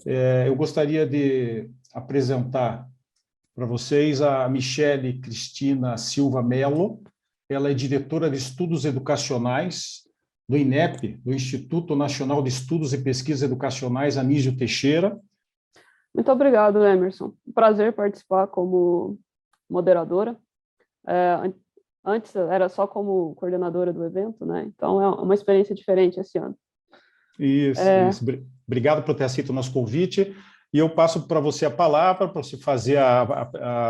Eu gostaria de apresentar para vocês a Michele Cristina Silva Melo. Ela é diretora de Estudos Educacionais do INEP, do Instituto Nacional de Estudos e Pesquisas Educacionais Anísio Teixeira. Muito obrigado, Emerson. Prazer participar como moderadora. Antes era só como coordenadora do evento, né? Então é uma experiência diferente esse ano. Isso. Obrigado por ter aceito o nosso convite. E eu passo para você a palavra, para você fazer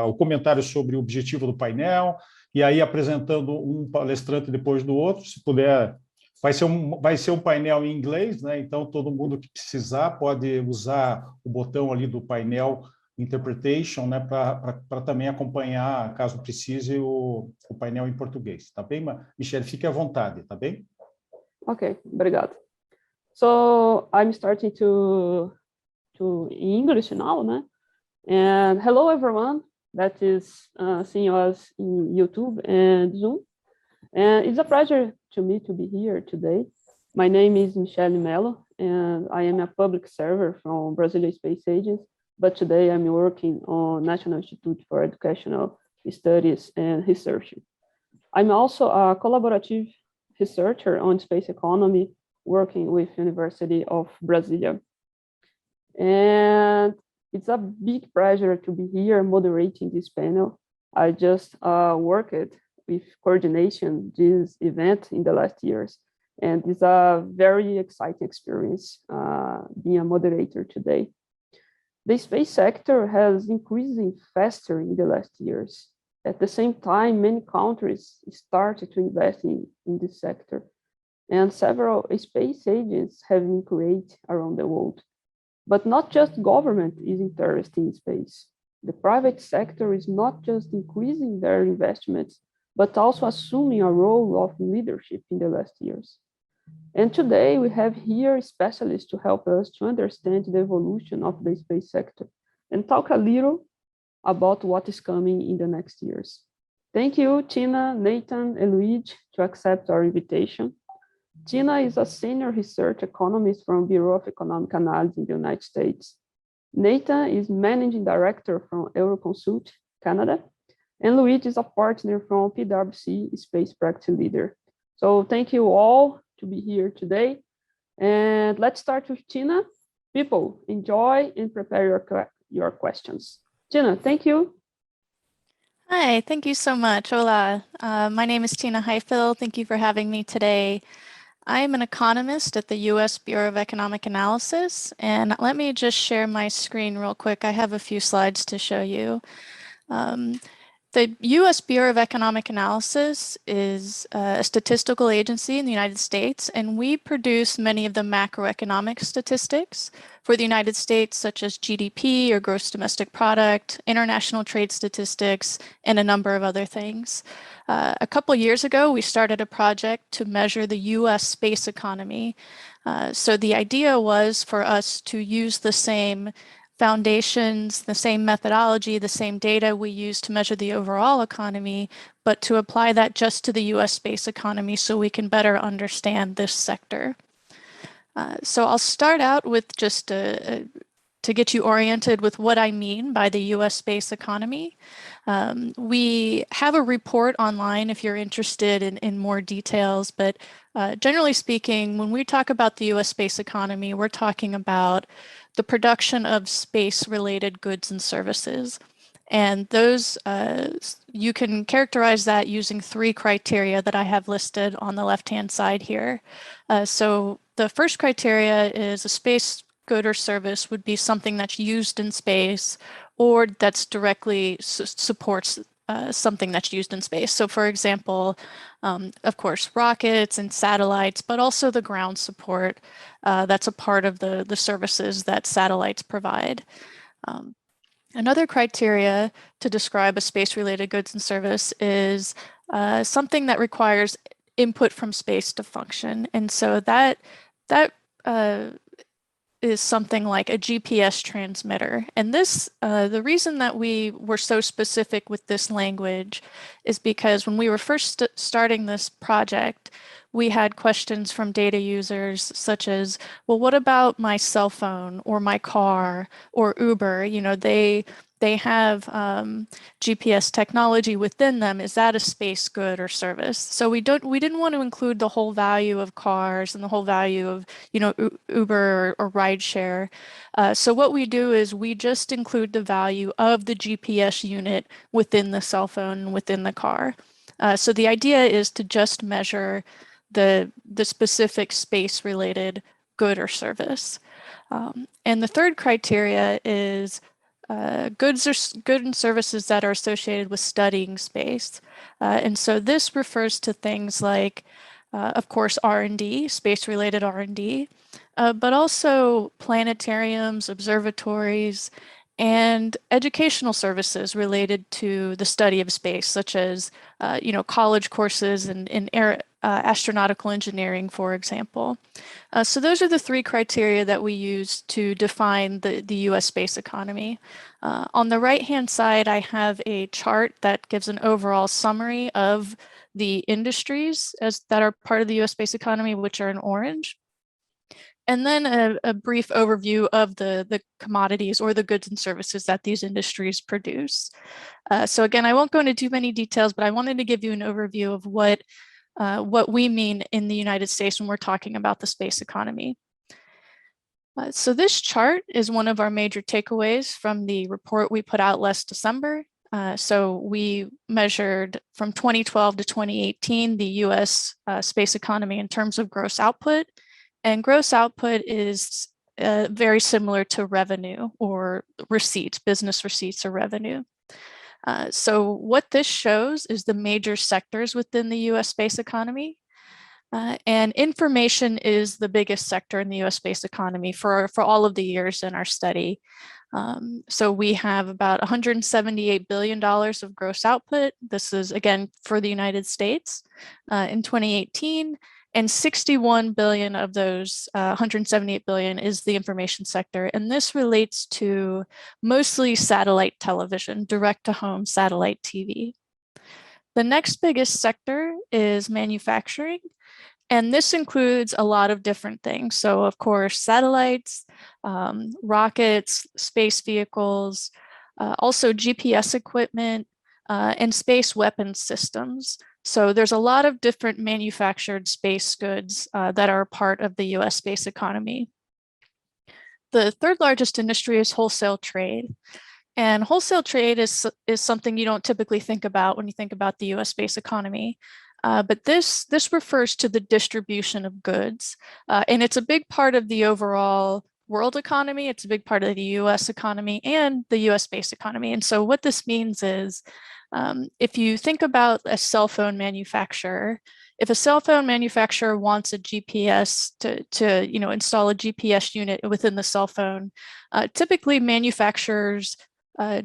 o comentário sobre o objetivo do painel, e aí apresentando um palestrante depois do outro, se puder. Vai ser um painel em inglês, né? Então todo mundo que precisar pode usar o botão ali do painel Interpretation, né? Para também acompanhar, caso precise, o painel em português. Tá bem, Michele? Fique à vontade, tá bem? Ok, obrigado. So I'm starting to English now, né? And hello everyone that is seeing us in YouTube and Zoom. And it's a pleasure to me to be here today. My name is Michele Melo, and I am a public server from Brazilian Space Agency, but today I'm working on National Institute for Educational Studies and Research. I'm also a collaborative researcher on space economy, working with University of Brasilia. And it's a big pleasure to be here moderating this panel. I just worked with coordination this event in the last years, and it's a very exciting experience being a moderator today. The space sector has increasing faster in the last years. At the same time, many countries started to invest in this sector, and several space agents have been created around the world. But not just government is interested in space. The private sector is not just increasing their investments, but also assuming a role of leadership in the last years. And today we have here specialists to help us to understand the evolution of the space sector and talk a little about what is coming in the next years. Thank you, Tina, Nathan, and Luigi, to accept our invitation. Tina is a senior research economist from Bureau of Economic Analysis in the United States. Nathan is managing director from Euroconsult, Canada, and Luigi is a partner from PwC, Space Practice Leader. So thank you all to be here today. And let's start with Tina. People, enjoy and prepare your questions. Tina, thank you. Hi, thank you so much. Hola, my name is Tina Highfill. Thank you for having me today. I'm an economist at the U.S. Bureau of Economic Analysis, and let me just share my screen real quick. I have a few slides to show you. The U.S. Bureau of Economic Analysis is a statistical agency in the United States, and we produce many of the macroeconomic statistics for the United States, such as GDP or gross domestic product, international trade statistics, and a number of other things. A couple years ago, we started a project to measure the U.S. space economy. So the idea was for us to use the same foundations, the same methodology, the same data we use to measure the overall economy, but to apply that just to the US space economy so we can better understand this sector. So I'll start out with just to get you oriented with what I mean by the US space economy. We have a report online if you're interested in more details, but generally speaking, when we talk about the US space economy, we're talking about the production of space-related goods and services. And those, you can characterize that using three criteria that I have listed on the left-hand side here. So the first criteria is a space good or service would be something that's used in space or that's directly supports something that's used in space. So for example, of course, rockets and satellites, but also the ground support that's a part of the services that satellites provide. Another criteria to describe a space-related goods and service is something that requires input from space to function. And so that is something like a GPS transmitter. And this, the reason that we were so specific with this language is because when we were first starting this project, we had questions from data users such as, well, what about my cell phone or my car or Uber? You know, they have GPS technology within them. Is that a space good or service? So we didn't want to include the whole value of cars and the whole value of, you know, Uber or rideshare. So what we do is we just include the value of the GPS unit within the cell phone and within the car. So the idea is to just measure the specific space related good or service. And the third criteria is goods and services that are associated with studying space. And so this refers to things like, of course, R&D, space-related R&D, but also planetariums, observatories, and educational services related to the study of space, such as, you know, college courses in astronautical engineering, for example. So those are the three criteria that we use to define the US space economy. On the right-hand side, I have a chart that gives an overall summary of the industries that are part of the US space economy, which are in orange. And then a brief overview of the commodities or the goods and services that these industries produce. So again, I won't go into too many details, but I wanted to give you an overview of what we mean in the United States when we're talking about the space economy. So this chart is one of our major takeaways from the report we put out last December. So we measured from 2012 to 2018 the US space economy in terms of gross output. And gross output is very similar to revenue or receipts, business receipts or revenue. So what this shows is the major sectors within the US space economy. And information is the biggest sector in the US space economy for all of the years in our study. So we have about $178 billion of gross output. This is, again, for the United States in 2018. And 61 billion of those 178 billion is the information sector. And this relates to mostly satellite television, direct to home satellite TV. The next biggest sector is manufacturing. And this includes a lot of different things. So of course, satellites, rockets, space vehicles, also GPS equipment, and space weapons systems. So there's a lot of different manufactured space goods that are part of the US space economy. The third largest industry is wholesale trade. And wholesale trade is something you don't typically think about when you think about the US space economy. But this refers to the distribution of goods. And it's a big part of the overall world economy. It's a big part of the US economy and the US space economy. And so what this means is, if you think about a cell phone manufacturer, if a cell phone manufacturer wants a GPS to you know, install a GPS unit within the cell phone, typically manufacturers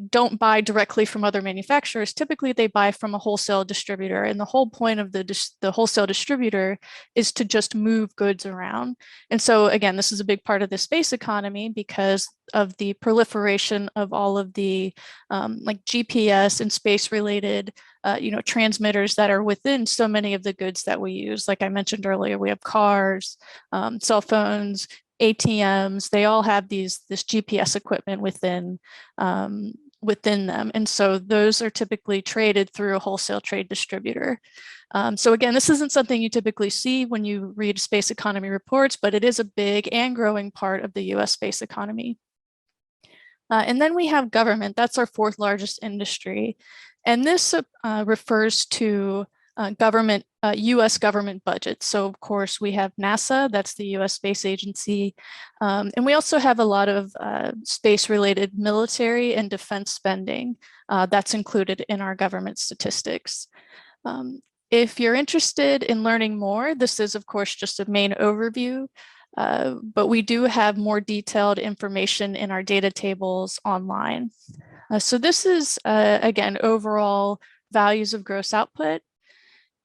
don't buy directly from other manufacturers. Typically, they buy from a wholesale distributor. And the whole point of the wholesale distributor is to just move goods around. And so, again, this is a big part of the space economy because of the proliferation of all of the like GPS and space-related you know, transmitters that are within so many of the goods that we use. Like I mentioned earlier, we have cars, cell phones, ATMs, they all have this GPS equipment within them. And so those are typically traded through a wholesale trade distributor. So again, this isn't something you typically see when you read space economy reports, but it is a big and growing part of the US space economy. And then we have government. That's our fourth largest industry. And this refers to US government budgets. So of course we have NASA, that's the US Space Agency. And we also have a lot of space-related military and defense spending that's included in our government statistics. If you're interested in learning more, this is of course just a main overview, but we do have more detailed information in our data tables online. So this is, again, overall values of gross output.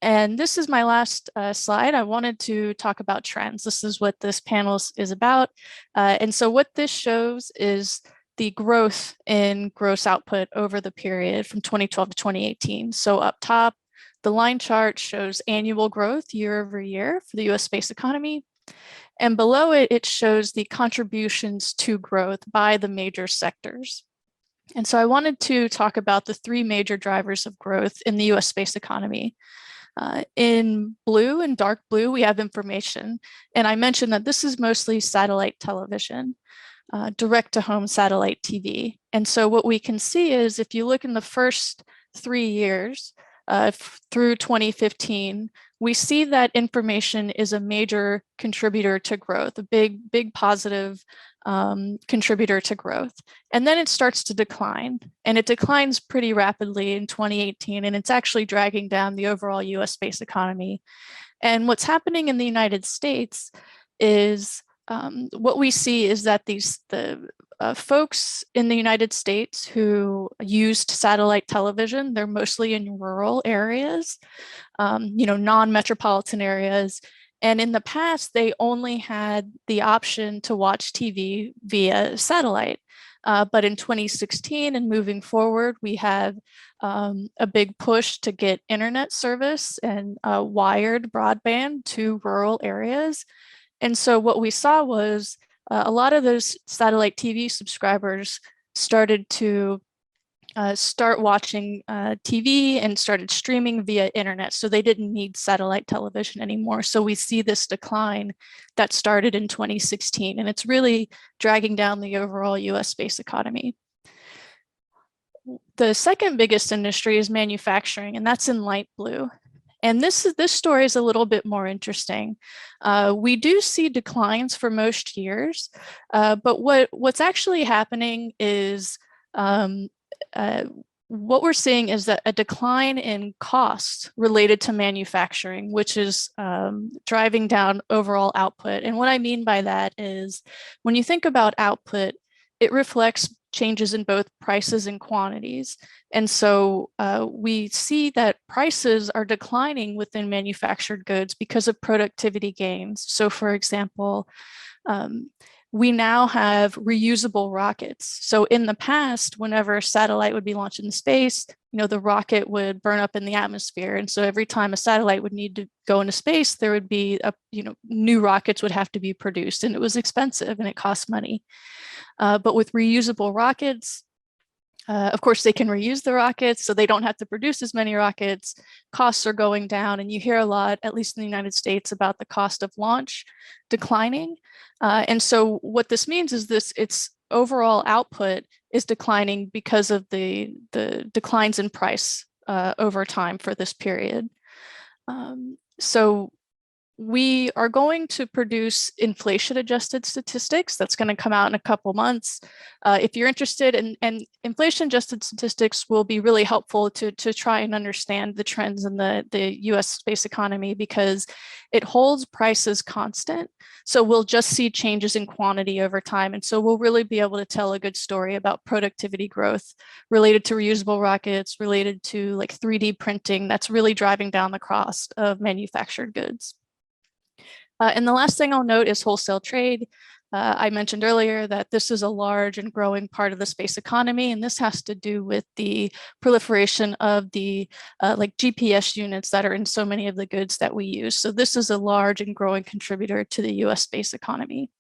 And this is my last slide. I wanted to talk about trends. This is what this panel is about. And so what this shows is the growth in gross output over the period from 2012 to 2018. So up top, the line chart shows annual growth year over year for the US space economy. And below it, it shows the contributions to growth by the major sectors. And so I wanted to talk about the three major drivers of growth in the US space economy. In blue and dark blue, we have information. And I mentioned that this is mostly satellite television, direct-to-home satellite TV. And so what we can see is if you look in the first 3 years through 2015, we see that information is a major contributor to growth, a big positive contributor to growth. And then it starts to decline, and it declines pretty rapidly in 2018, and it's actually dragging down the overall US space economy. And what's happening in the United States is what we see is that the folks in the United States who used satellite television, they're mostly in rural areas, non-metropolitan areas. And in the past, they only had the option to watch TV via satellite. But in 2016 and moving forward, we have a big push to get internet service and wired broadband to rural areas. And so what we saw was a lot of those satellite TV subscribers started to start watching TV and started streaming via internet. So they didn't need satellite television anymore. So we see this decline that started in 2016, and it's really dragging down the overall US space economy. The second biggest industry is manufacturing, and that's in light blue. And this story is a little bit more interesting. We do see declines for most years, but what's actually happening is what we're seeing is that a decline in costs related to manufacturing, which is driving down overall output. And what I mean by that is when you think about output, it reflects changes in both prices and quantities. And so we see that prices are declining within manufactured goods because of productivity gains. So for example, we now have reusable rockets. So in the past, whenever a satellite would be launched into space, the rocket would burn up in the atmosphere. And so every time a satellite would need to go into space, there would be, new rockets would have to be produced, and it was expensive and it cost money. But with reusable rockets, of course, they can reuse the rockets, so they don't have to produce as many rockets. Costs are going down, and you hear a lot, at least in the United States, about the cost of launch declining. And so what this means is its overall output is declining because of the declines in price over time for this period. So we are going to produce inflation-adjusted statistics. That's going to come out in a couple months. If you're interested, and inflation-adjusted statistics will be really helpful to try and understand the trends in the US space economy, because it holds prices constant. So we'll just see changes in quantity over time. And so we'll really be able to tell a good story about productivity growth related to reusable rockets, related to like 3D printing. That's really driving down the cost of manufactured goods. And the last thing I'll note is wholesale trade. I mentioned earlier that this is a large and growing part of the space economy, and this has to do with the proliferation of the like GPS units that are in so many of the goods that we use. So this is a large and growing contributor to the US space economy.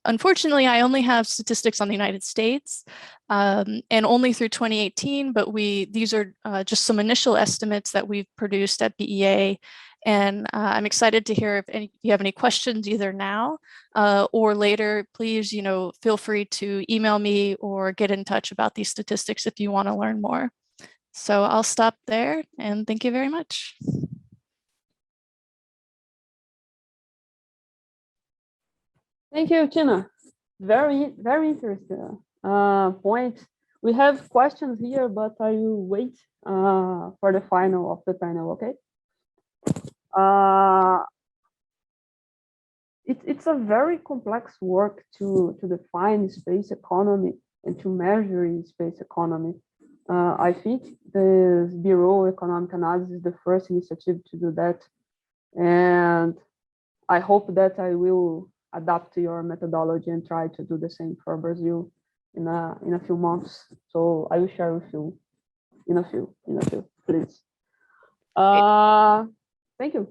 Unfortunately, I only have statistics on the United States and only through 2018, but these are just some initial estimates that we've produced at BEA. And I'm excited to hear if you have any questions either now or later. Please, feel free to email me or get in touch about these statistics if you want to learn more. So I'll stop there, and thank you very much. Thank you, Tina. Very, very interesting point. We have questions here, but I will wait for the final of the panel, okay? It's a very complex work to define space economy and to measure space economy. I think the Bureau of Economic Analysis is the first initiative to do that. And I hope that I will adapt your methodology and try to do the same for Brazil in a few months. So I will share with you in a few, please. Thank you.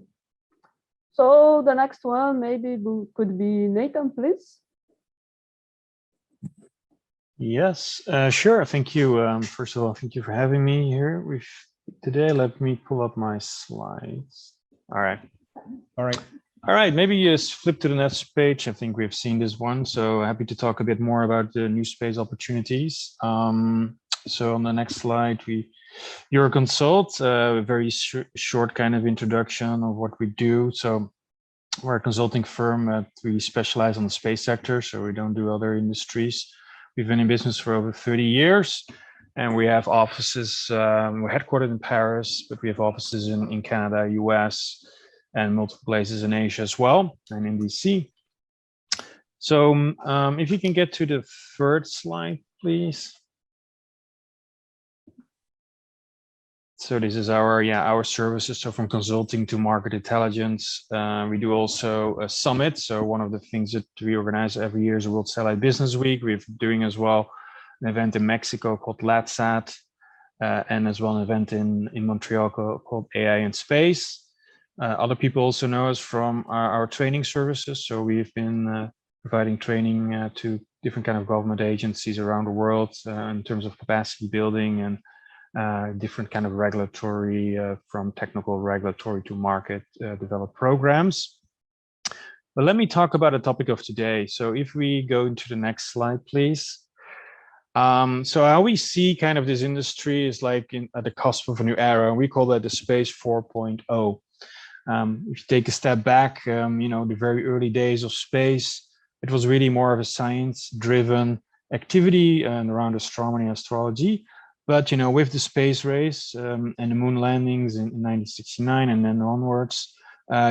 So the next one maybe could be Nathan, please. Yes, sure. Thank you. First of all, thank you for having me here today. Let me pull up my slides. All right. All right. Maybe just flip to the next page. I think we've seen this one. So happy to talk a bit more about the new space opportunities. So on the next slide, Euroconsult, a very short kind of introduction of what we do. So we're a consulting firm that we specialize on the space sector, so we don't do other industries. We've been in business for over 30 years, and we have offices, we're headquartered in Paris, but we have offices in Canada, US, and multiple places in Asia as well, and in DC. So if you can get to the third slide, please. So this is our services. So from consulting to market intelligence, we do also a summit. So one of the things that we organize every year is a World Satellite Business Week. We're doing as well an event in Mexico called LATSAT, and as well an event in Montreal called AI in Space. Other people also know us from our training services. So we've been providing training to different kind of government agencies around the world in terms of capacity building and different kind of regulatory, from technical regulatory to market developed programs. But let me talk about the topic of today. So if we go into the next slide, please. So how we see kind of this industry is like at the cusp of a new era. We call that the Space 4.0. If you take a step back, the very early days of space, it was really more of a science-driven activity and around astronomy and astrology. But, with the space race and the moon landings in 1969 and then onwards,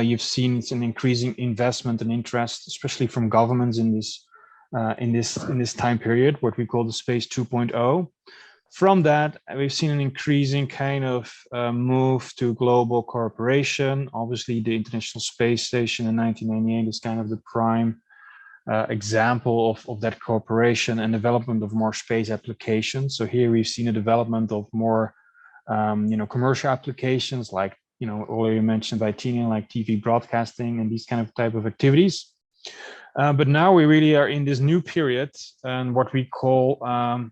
you've seen an increasing investment and interest, especially from governments in this time period, what we call the Space 2.0. From that, we've seen an increasing kind of move to global cooperation. Obviously, the International Space Station in 1998 is kind of the prime example of that cooperation and development of more space applications. So here we've seen a development of more, commercial applications like, earlier mentioned by Tina, like TV broadcasting and these kind of type of activities. But now we really are in this new period and what we call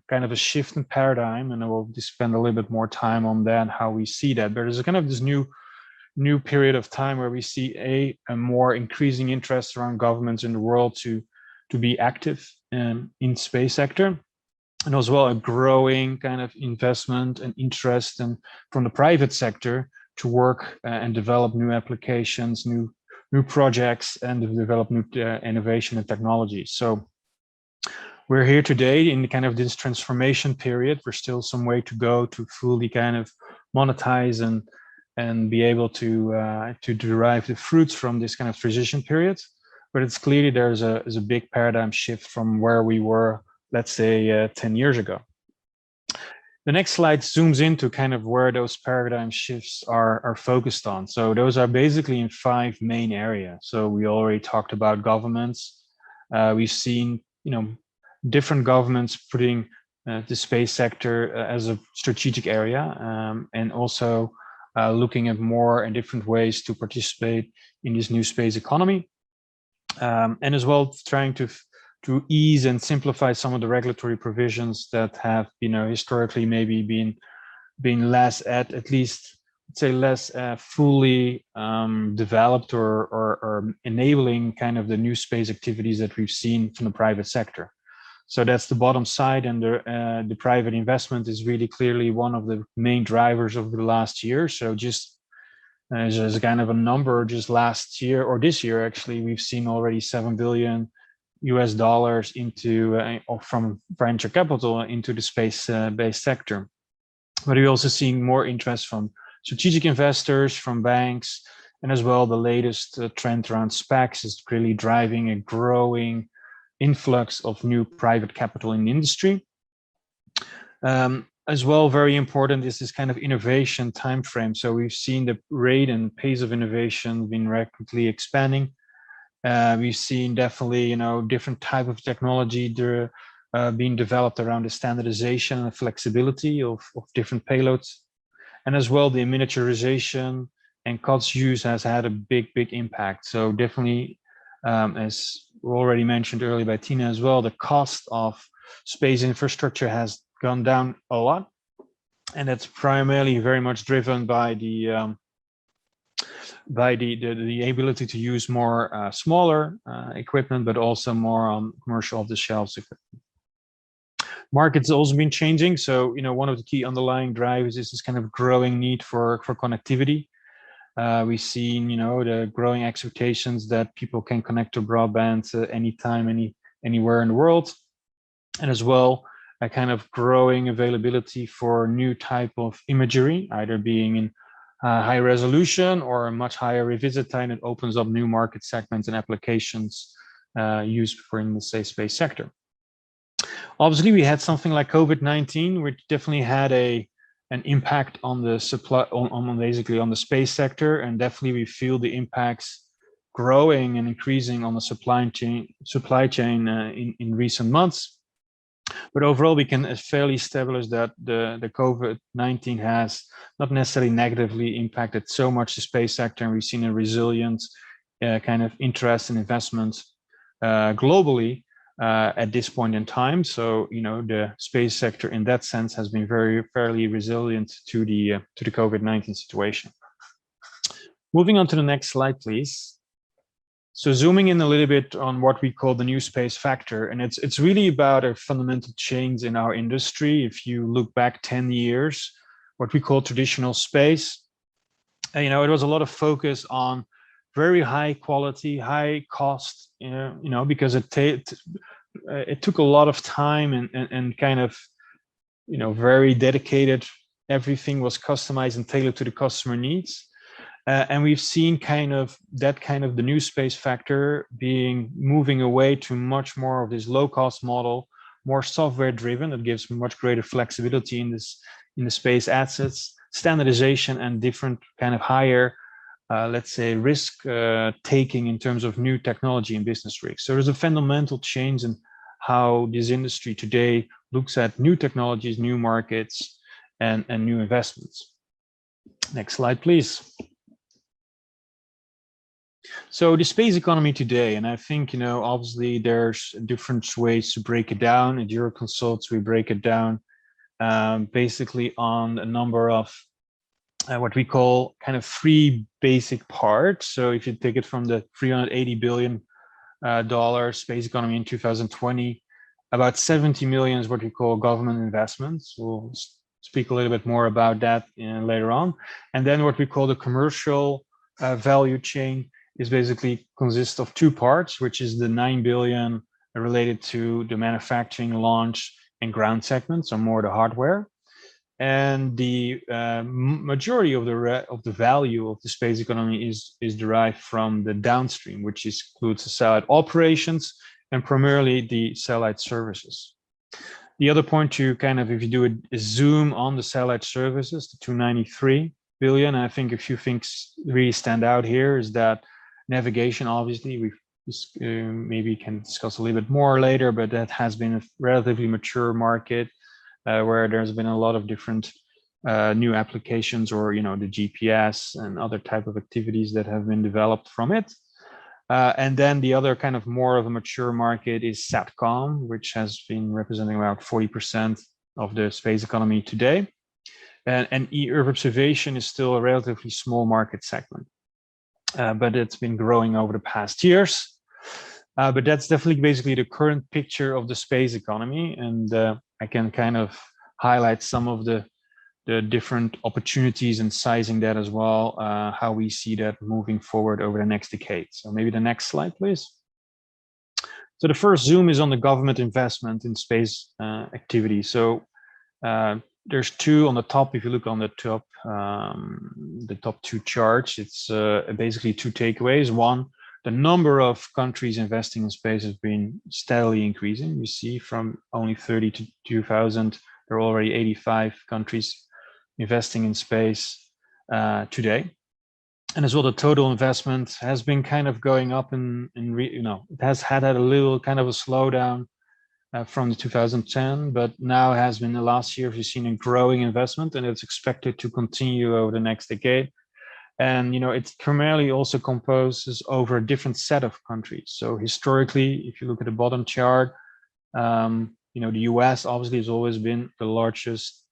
kind of a shift in paradigm. And I will just spend a little bit more time on that, how we see that. But there's kind of this new period of time where we see a more increasing interest around governments in the world to be active in space sector, and as well a growing kind of investment and interest and from the private sector to work and develop new applications, new projects, and to develop new innovation and technology. So we're here today in kind of this transformation period. We're still some way to go to fully kind of monetize and be able to derive the fruits from this kind of transition period. But it's clearly there's a big paradigm shift from where we were, let's say, 10 years ago. The next slide zooms into kind of where those paradigm shifts are focused on. So those are basically in 5 main areas. So we already talked about governments. We've seen, different governments putting the space sector as a strategic area, and also looking at more and different ways to participate in this new space economy, and as well trying to ease and simplify some of the regulatory provisions that have, historically maybe been less at least, let's say, less fully developed or enabling kind of the new space activities that we've seen from the private sector. So that's the bottom side, and the private investment is really clearly one of the main drivers over the last year. So just as a kind of a number, just last year or this year, actually, we've seen already $7 billion into from venture capital into the space-based sector. But we're also seeing more interest from strategic investors, from banks, and as well the latest trend around SPACs is really driving a growing influx of new private capital in the industry. As well, very important is this kind of innovation timeframe. So we've seen the rate and pace of innovation been rapidly expanding. We've seen definitely, you know, different type of technology being developed around the standardization and flexibility of different payloads. And as well, the miniaturization and COTS use has had a big impact. So definitely, as already mentioned earlier by Tina as well, the cost of space infrastructure has gone down a lot. And that's primarily very much driven by the ability to use more smaller equipment, but also more on commercial off-the-shelf equipment. Market's also been changing. So, you know, one of the key underlying drivers is this kind of growing need for connectivity. We've seen, you know, the growing expectations that people can connect to broadband anytime, anywhere in the world. And as well, a kind of growing availability for new type of imagery, either being in high resolution or a much higher revisit time. It opens up new market segments and applications used for in the space sector. Obviously, we had something like COVID-19, which definitely had an impact on the supply, basically on the space sector, and definitely we feel the impacts growing and increasing on the supply chain in recent months. But overall, we can fairly establish that the COVID-19 has not necessarily negatively impacted so much the space sector, and we've seen a resilient kind of interest and investment globally at this point in time. So, you know, the space sector in that sense has been fairly resilient to the COVID-19 situation. Moving on to the next slide, please. So zooming in a little bit on what we call the new space factor, and it's really about a fundamental change in our industry. If you look back 10 years, what we call traditional space, you know, it was a lot of focus on very high quality, high cost, you know, because it took a lot of time and kind of, you know, very dedicated. Everything was customized and tailored to the customer needs. And we've seen the new space factor moving away to much more of this low cost model, more software driven. That gives much greater flexibility in the space assets, standardization, and different kind of higher, let's say, risk taking in terms of new technology and business risks. So there's a fundamental change in how this industry today looks at new technologies, new markets, and new investments. Next slide, please. So the space economy today, and I think, you know, obviously there's different ways to break it down. At Euroconsult, we break it down basically on a number of what we call kind of three basic parts. So if you take it from the $380 billion space economy in 2020, about 70 million is what we call government investments. We'll speak a little bit more about that later on. And then what we call the commercial value chain is basically consists of two parts, which is the 9 billion related to the manufacturing, launch, and ground segments, so more the hardware. And the majority of the value of the space economy is derived from the downstream, which includes the satellite operations and primarily the satellite services. The other point to kind of, if you do a zoom on the satellite services, the 293 billion, I think a few things really stand out here is that navigation, obviously, we maybe can discuss a little bit more later, but that has been a relatively mature market where there's been a lot of different new applications, or, you know, the GPS and other type of activities that have been developed from it. And then the other kind of more of a mature market is SATCOM, which has been representing about 40% of the space economy today. And Earth observation is still a relatively small market segment. But it's been growing over the past years. But that's definitely basically the current picture of the space economy. And I can kind of highlight some of the different opportunities and sizing that as well, how we see that moving forward over the next decade. So maybe the next slide, please. So the first zoom is on the government investment in space activity. So there's two on the top. If you look on the top two charts, it's basically two takeaways. One, the number of countries investing in space has been steadily increasing. You see from only 30 to 2000 There are already 85 countries investing in space today. And as well, the total investment has been kind of going up it has had a little kind of a slowdown from 2010, but now has been the last year we've seen a growing investment, and it's expected to continue over the next decade. And it primarily also composes over a different set of countries. So historically, if you look at the bottom chart, the US obviously has always been the largest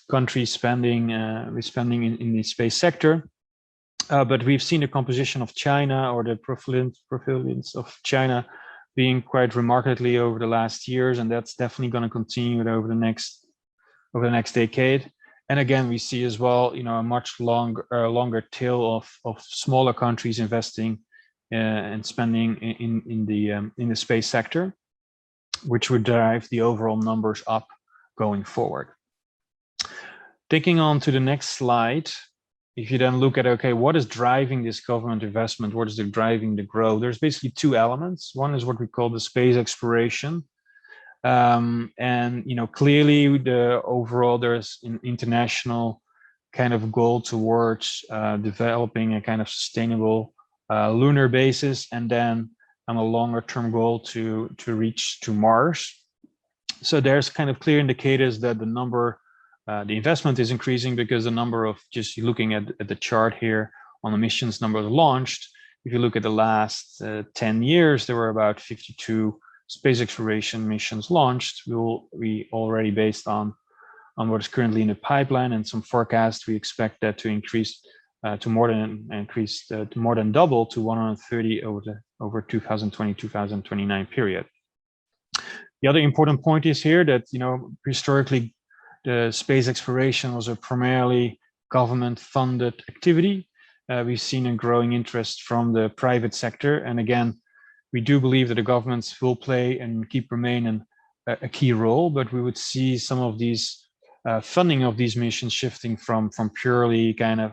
country spending in the space sector, but we've seen the composition of China, or the prevalence of China, being quite remarkably over the last years, and that's definitely going to continue over the next decade. And again, we see as well, a much longer tail of smaller countries investing and spending in the space sector, which would drive the overall numbers up going forward. Taking on to the next slide, if you then look at, okay, what is driving this government investment? What is driving the growth? There's basically two elements. One is what we call the space exploration. And clearly the overall, there's an international kind of goal towards developing a kind of sustainable lunar basis, and then a longer term goal to reach to Mars. So there's kind of clear indicators that the investment is increasing, because the number of, just looking at the chart here on the missions number launched, if you look at the last 10 years, there were about 52 space exploration missions launched. We already, based on what is currently in the pipeline and some forecasts, we expect that to increase to more than double to 130 over 2020-2029 period. The other important point is here that historically the space exploration was a primarily government-funded activity. We've seen a growing interest from the private sector, and again, we do believe that the governments will play and remain a key role, but we would see some of these funding of these missions shifting from purely kind of,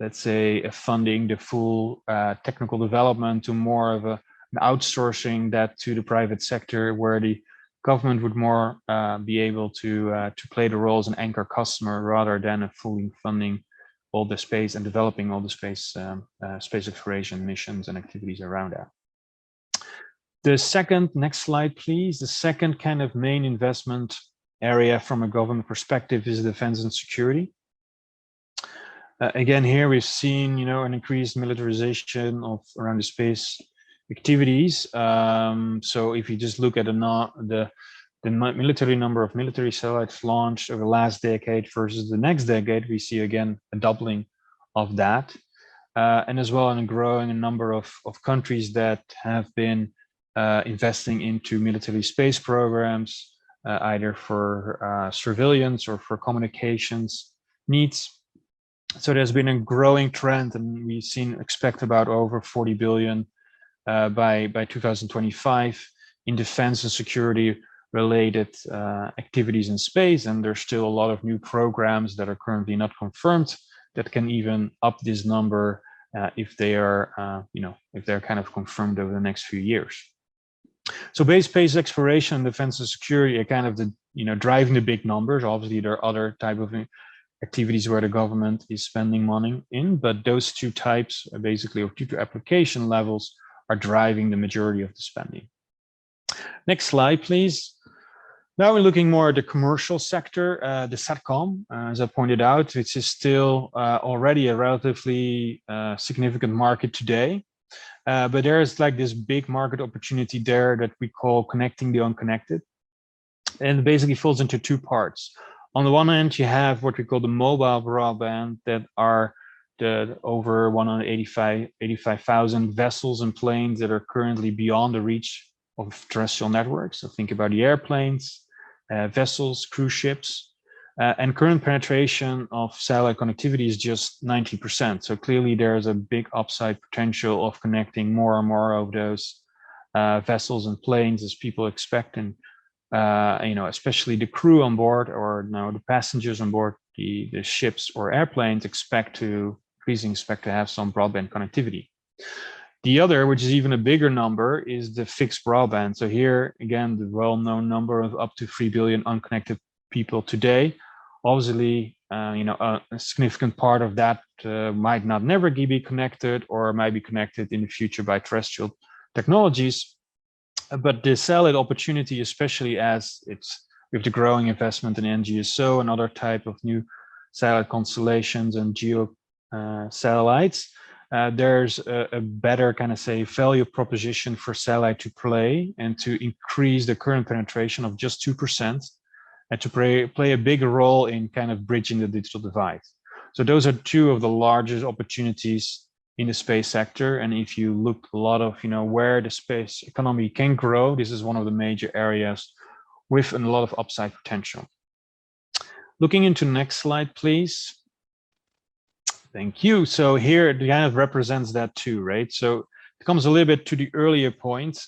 let's say, funding the full technical development to more of an outsourcing that to the private sector, where the government would more be able to play the role as an anchor customer, rather than fully funding all the space and developing all the space exploration missions and activities around that. The second, next slide, please. The second kind of main investment area from a government perspective is defense and security. Again, here we've seen, an increased militarization around the space activities. So if you just look at the military number of military satellites launched over the last decade versus the next decade, we see again a doubling of that, and as well in a growing number of countries that have been investing into military space programs, either for surveillance or for communications needs. So there's been a growing trend, and we've expect about over 40 billion by 2025 in defense and security related activities in space, and there's still a lot of new programs that are currently not confirmed that can even up this number if they are, if they're kind of confirmed over the next few years. So base space exploration, defense and security are kind of the, driving the big numbers. Obviously, there are other type of activities where the government is spending money in, but those two types are basically, or two application levels, are driving the majority of the spending. Next slide, please. Now we're looking more at the commercial sector, the SATCOM, as I pointed out, which is still already a relatively significant market today. But there's like this big market opportunity there that we call connecting the unconnected. And it basically falls into two parts. On the one hand, you have what we call the mobile broadband, that are the over 185,000 vessels and planes that are currently beyond the reach of terrestrial networks. So think about the airplanes, vessels, cruise ships, and current penetration of satellite connectivity is just 90%. So clearly there's a big upside potential of connecting more and more of those vessels and planes as people expect, and especially the crew on board, or the passengers on board the ships or airplanes expect to have some broadband connectivity. The other, which is even a bigger number, is the fixed broadband. So here, again, the well-known number of up to 3 billion unconnected people today. Obviously, a significant part of that might not never be connected, or might be connected in the future by terrestrial technologies. But the satellite opportunity, especially as it's with the growing investment in NGSO and other type of new satellite constellations and geo satellites, there's a better kind of value proposition for satellite to play and to increase the current penetration of just 2% and to play a bigger role in kind of bridging the digital divide. So those are two of the largest opportunities in the space sector. And if you look a lot of, where the space economy can grow, this is one of the major areas with a lot of upside potential. Looking into the next slide, please. Thank you. So here it kind of represents that too, right? So it comes a little bit to the earlier point.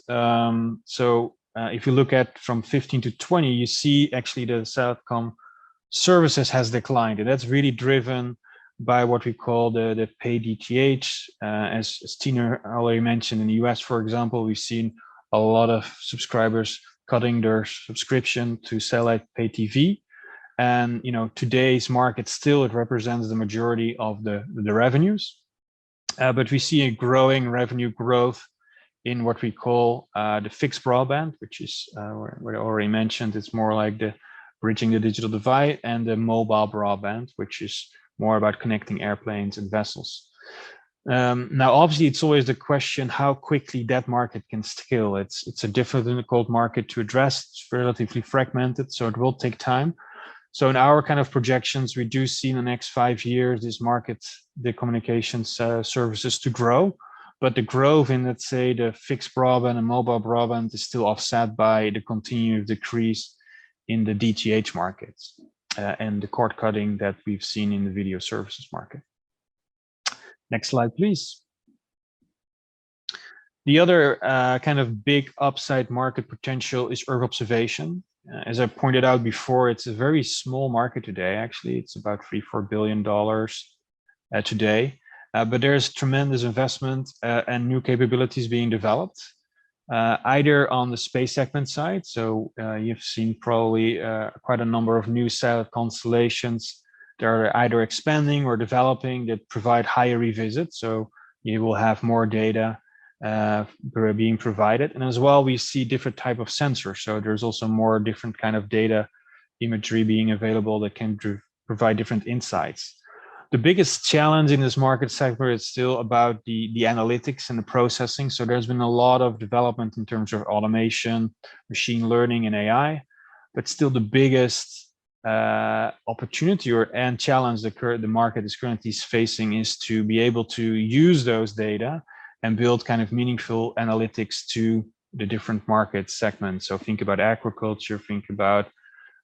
If you look at from 15 to 20, you see actually the Satcom services has declined, and that's really driven by what we call the pay DTH. As Tina already mentioned, in the US, for example, we've seen a lot of subscribers cutting their subscription to satellite pay TV. And today's market still, it represents the majority of the revenues, but we see a growing revenue growth in what we call the fixed broadband, which is what I already mentioned. It's more like the bridging the digital divide, and the mobile broadband, which is more about connecting airplanes and vessels. Now, obviously, it's always the question how quickly that market can scale. It's a difficult market to address. It's relatively fragmented, so it will take time. So in our kind of projections, we do see in the next 5 years, this market, the communications services to grow, but the growth in, let's say, the fixed broadband and mobile broadband is still offset by the continued decrease in the DTH markets and the cord cutting that we've seen in the video services market. Next slide, please. The other kind of big upside market potential is Earth observation. As I pointed out before, it's a very small market today. Actually, it's about $3-4 billion today. But there's tremendous investment and new capabilities being developed, either on the space segment side. So you've seen probably quite a number of new satellite constellations that are either expanding or developing that provide higher revisit. So you will have more data being provided. And as well, we see different type of sensors. So there's also more different kind of data imagery being available that can provide different insights. The biggest challenge in this market sector is still about the analytics and the processing. So there's been a lot of development in terms of automation, machine learning, and AI, but still the biggest opportunity and challenge the market is currently facing is to be able to use those data and build kind of meaningful analytics to the different market segments. So think about agriculture, think about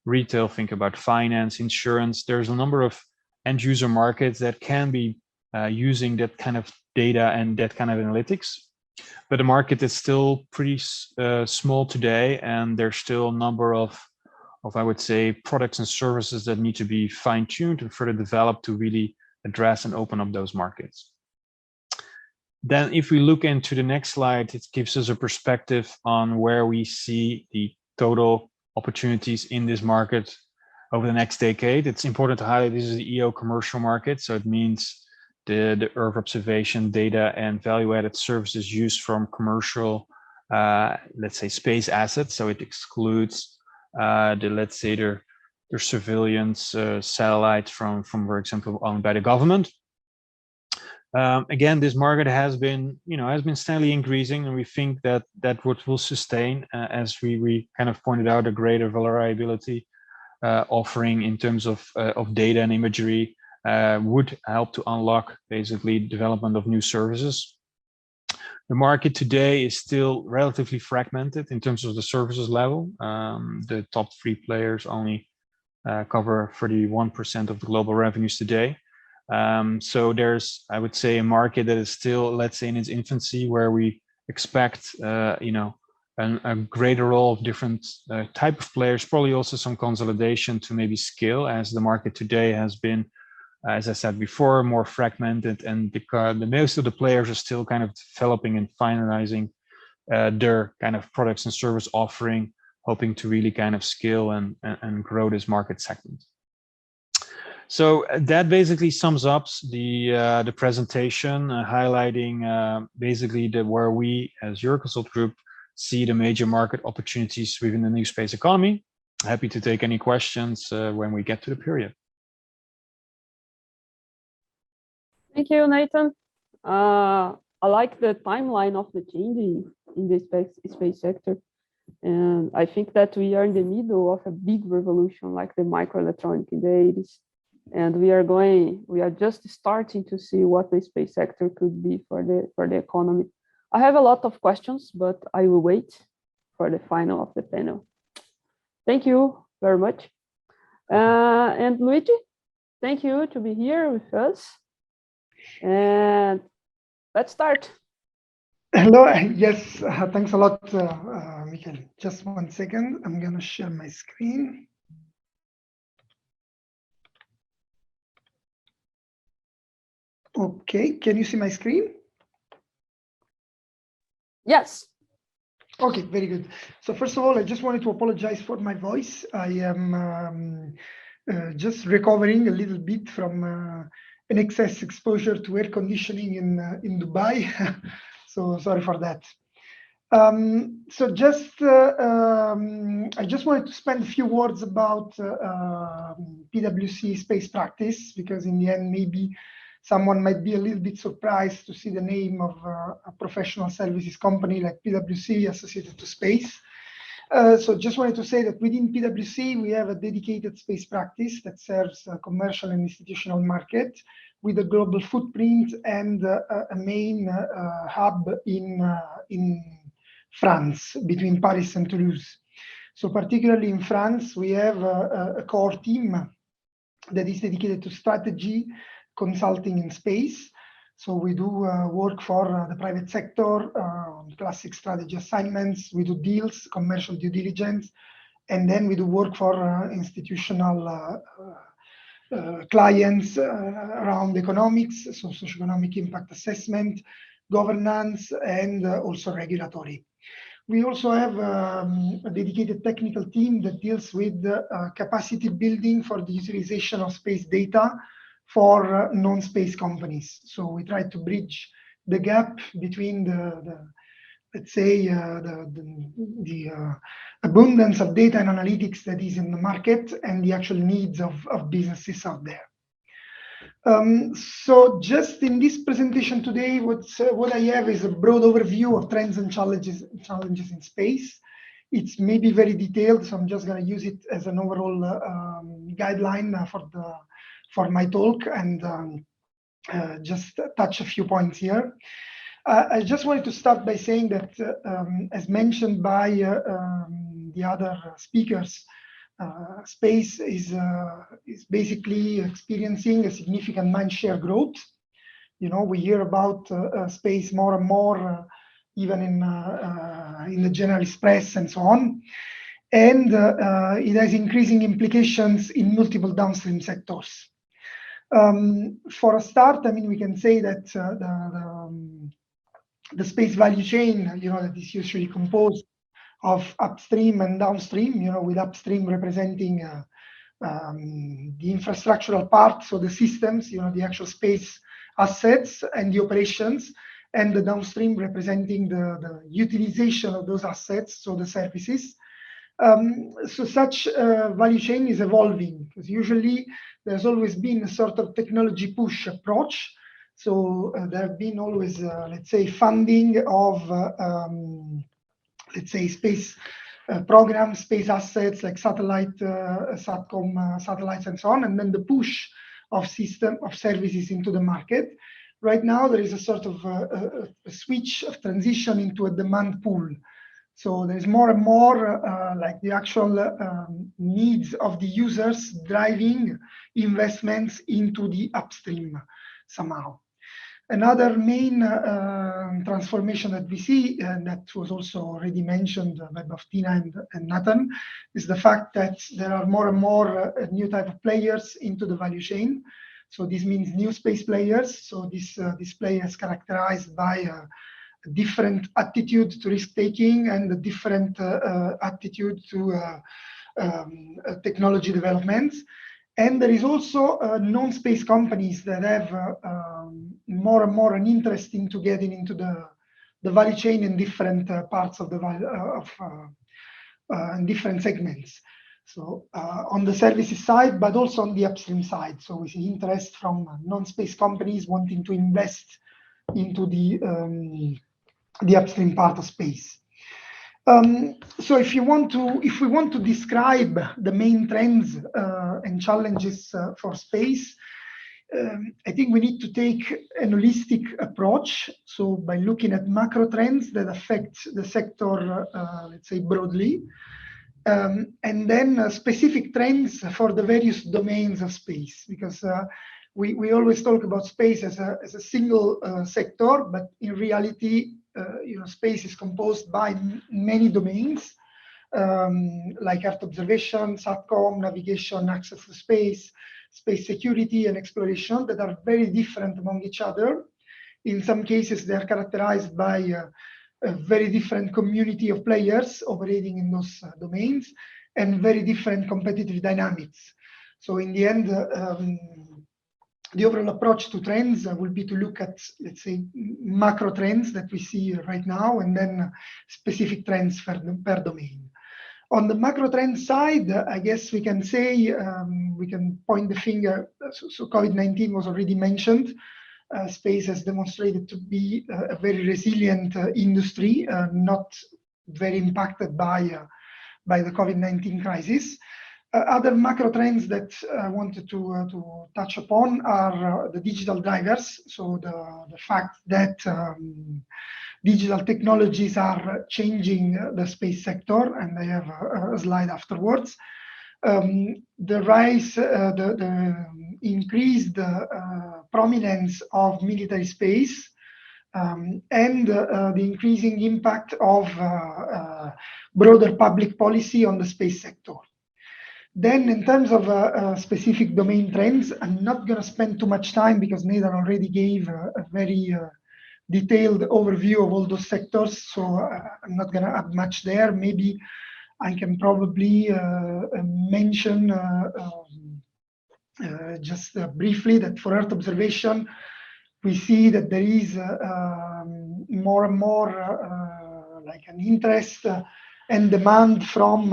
retail, think about finance, insurance. There's a number of end user markets that can be using that kind of data and that kind of analytics. But the market is still pretty small today, and there's still a number of I would say, products and services that need to be fine-tuned and further developed to really address and open up those markets. Then if we look into the next slide, it gives us a perspective on where we see the total opportunities in this market over the next decade. It's important to highlight this is the EO commercial market. So it means the Earth observation data and value-added services used from commercial, let's say, space assets. So it excludes let's say, their surveillance satellites from, for example, owned by the government. Again, this market has been steadily increasing, and we think that what will sustain as we kind of pointed out a greater variability offering in terms of data and imagery would help to unlock basically development of new services. The market today is still relatively fragmented in terms of the services level. The top 3 players only cover 31% of the global revenues today. So there's, I would say, a market that is still, let's say, in its infancy, where we expect, a greater role of different type of players, probably also some consolidation to maybe scale, as the market today has been as I said before, more fragmented, and the most of the players are still kind of developing and finalizing their kind of products and service offering, hoping to really kind of scale and grow this market segment. So that basically sums up the presentation, highlighting basically where we as Euroconsult Group see the major market opportunities within the new space economy. Happy to take any questions when we get to the period. Thank you, Nathan. I like the timeline of the change in the space sector. And I think that we are in the middle of a big revolution like the microelectronic in the 80s. And we are just starting to see what the space sector could be for the economy. I have a lot of questions, but I will wait for the final of the panel. Thank you very much. And Luigi, thank you to be here with us. And let's start. Hello, yes, thanks a lot, Michele. Just 1 second, I'm gonna share my screen. Okay, can you see my screen? Yes. Okay, very good. So first of all, I just wanted to apologize for my voice. I am just recovering a little bit from an excess exposure to air conditioning in Dubai. So sorry for that. So just I just wanted to spend a few words about PwC space practice, because in the end, maybe someone might be a little bit surprised to see the name of a professional services company like PwC associated to space. So just wanted to say that within PwC, we have a dedicated space practice that serves a commercial and institutional market with a global footprint and a main hub in France, between Paris and Toulouse. So particularly in France, we have a core team that is dedicated to strategy, consulting in space. So we do work for the private sector, classic strategy assignments. We do deals, commercial due diligence, and then we do work for institutional clients around economics, so socioeconomic impact assessment, governance, and also regulatory. We also have a dedicated technical team that deals with capacity building for the utilization of space data for non-space companies. So we try to bridge the gap between let's say, the abundance of data and analytics that is in the market and the actual needs of businesses out there. So just in this presentation today, what I have is a broad overview of trends and challenges in space. It's maybe very detailed, so I'm just going to use it as an overall guideline for my talk and just touch a few points here. I just wanted to start by saying that, as mentioned by the other speakers, space is basically experiencing a significant mindshare growth. You know, we hear about space more and more, even in the generalist press and so on. And it has increasing implications in multiple downstream sectors. For a start, I mean, we can say that the space value chain, you know, that is usually composed of upstream and downstream, you know, with upstream representing the infrastructural part, so the systems, you know, the actual space assets and the operations, and the downstream representing the utilization of those assets, so the services. So such value chain is evolving, because usually there's always been a sort of technology push approach. So there have been always, let's say, funding of, let's say, space programs, space assets like satellite, SATCOM satellites and so on, and then the push of services into the market. Right now, there is a sort of a switch of transition into a demand pool. So there's more and more like the actual needs of the users driving investments into the upstream somehow. Another main transformation that we see, and that was also already mentioned by both Tina and Nathan, is the fact that there are more and more new type of players into the value chain. So this means new space players. So these players characterized by a different attitude to risk-taking and a different attitude to technology developments. And there is also non-space companies that have more and more an interest into getting into the value chain in different parts of the value in different segments. So on the services side, but also on the upstream side. So we see interest from non-space companies wanting to invest into the upstream part of space. So if we want to describe the main trends and challenges for space, I think we need to take an holistic approach. So by looking at macro trends that affect the sector, let's say broadly, and then specific trends for the various domains of space, because we always talk about space as a single sector, but in reality, space is composed by many domains, like Earth observation, SATCOM, navigation, access to space, space security, and exploration that are very different among each other. In some cases, they are characterized by a very different community of players operating in those domains and very different competitive dynamics. So in the end, the overall approach to trends will be to look at, let's say, macro trends that we see right now, and then specific trends per domain. On the macro trend side, I guess we can say, we can point the finger, so COVID-19 was already mentioned. Space has demonstrated to be a very resilient industry, not very impacted by the COVID-19 crisis. Other macro trends that I wanted to touch upon are the digital drivers. So the fact that digital technologies are changing the space sector, and I have a slide afterwards. The rise, the increased prominence of military space, and the increasing impact of broader public policy on the space sector. Then in terms of specific domain trends, I'm not going to spend too much time because Nathan already gave a very detailed overview of all those sectors, so I'm not going to add much there. Maybe I can probably mention just briefly that for Earth observation, we see that there is more and more like an interest and demand from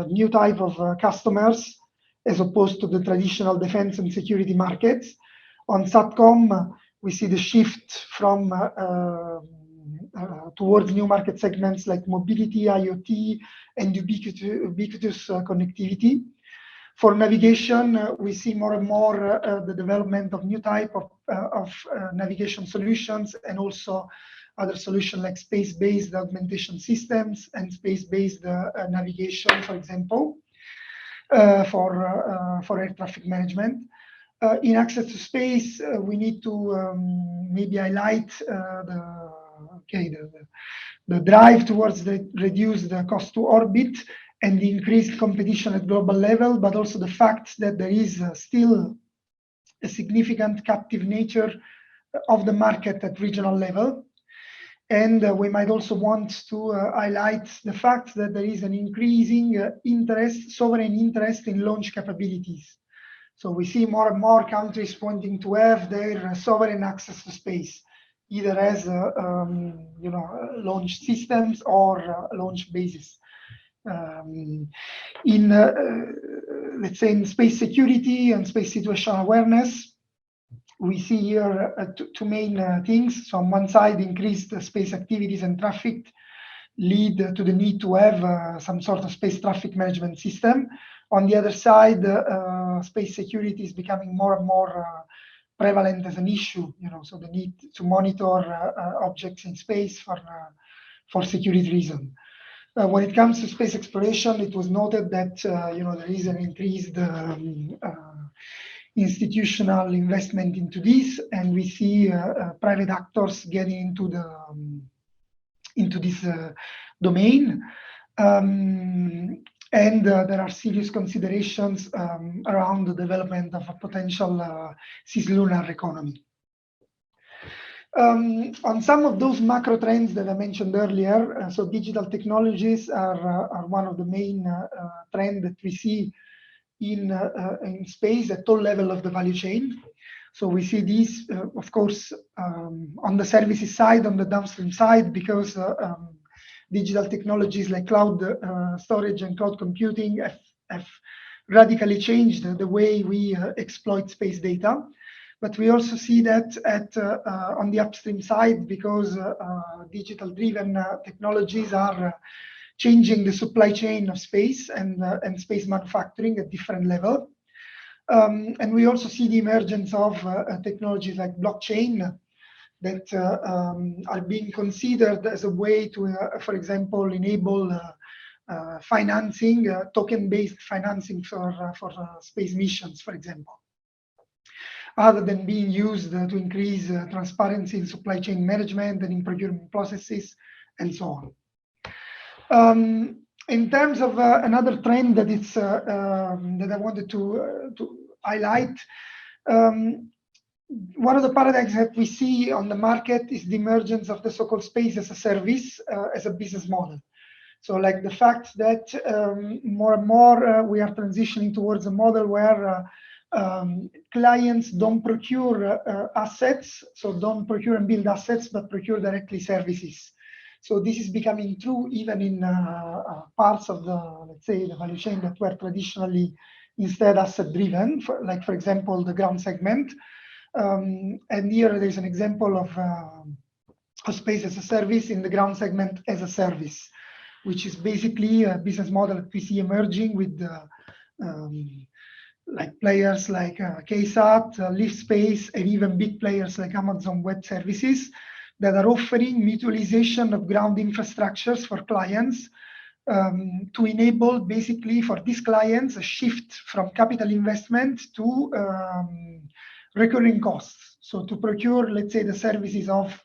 new type of customers as opposed to the traditional defense and security markets. On SATCOM, we see the shift from towards new market segments like mobility, IoT, and ubiquitous connectivity. For navigation, we see more and more the development of new type of navigation solutions, and also other solutions like space-based augmentation systems and space-based navigation, for example, for air traffic management. In access to space, we need to maybe highlight the drive towards reduce the cost to orbit and the increased competition at global level, but also the fact that there is still a significant captive nature of the market at regional level. And we might also want to highlight the fact that there is an increasing sovereign interest in launch capabilities. So we see more and more countries wanting to have their sovereign access to space, either as launch systems or launch bases. Let's say in space security and space situational awareness, we see here two main things. So on one side, increased space activities and traffic lead to the need to have some sort of space traffic management system. On the other side, space security is becoming more and more prevalent as an issue, so the need to monitor objects in space for security reasons. When it comes to space exploration, it was noted that there is an increased institutional investment into this, and we see private actors getting into this domain. And there are serious considerations around the development of a potential cislunar economy. On some of those macro trends that I mentioned earlier, so digital technologies are one of the main trends that we see in space at all levels of the value chain. So we see these, of course, on the services side, on the downstream side, because digital technologies like cloud storage and cloud computing have radically changed the way we exploit space data. But we also see that on the upstream side, because digital-driven technologies are changing the supply chain of space and space manufacturing at different levels. And we also see the emergence of technologies like blockchain that are being considered as a way to, for example, enable financing, token-based financing for space missions, for example, other than being used to increase transparency in supply chain management and in procurement processes, and so on. In terms of another trend that it's that I wanted to highlight, one of the paradigms that we see on the market is the emergence of the so-called space as a service as a business model. So, like the fact that more and more we are transitioning towards a model where clients don't procure assets, so don't procure and build assets, but procure directly services. So this is becoming true even in parts of the, let's say, the value chain that were traditionally instead asset-driven, like, for example, the ground segment. And here there's an example of space as a service in the ground segment as a service, which is basically a business model that we see emerging with like players like KSAT, LiftSpace, and even big players like Amazon Web Services that are offering mutualization of ground infrastructures for clients to enable, basically, for these clients, a shift from capital investment to recurring costs. So to procure, let's say, the services of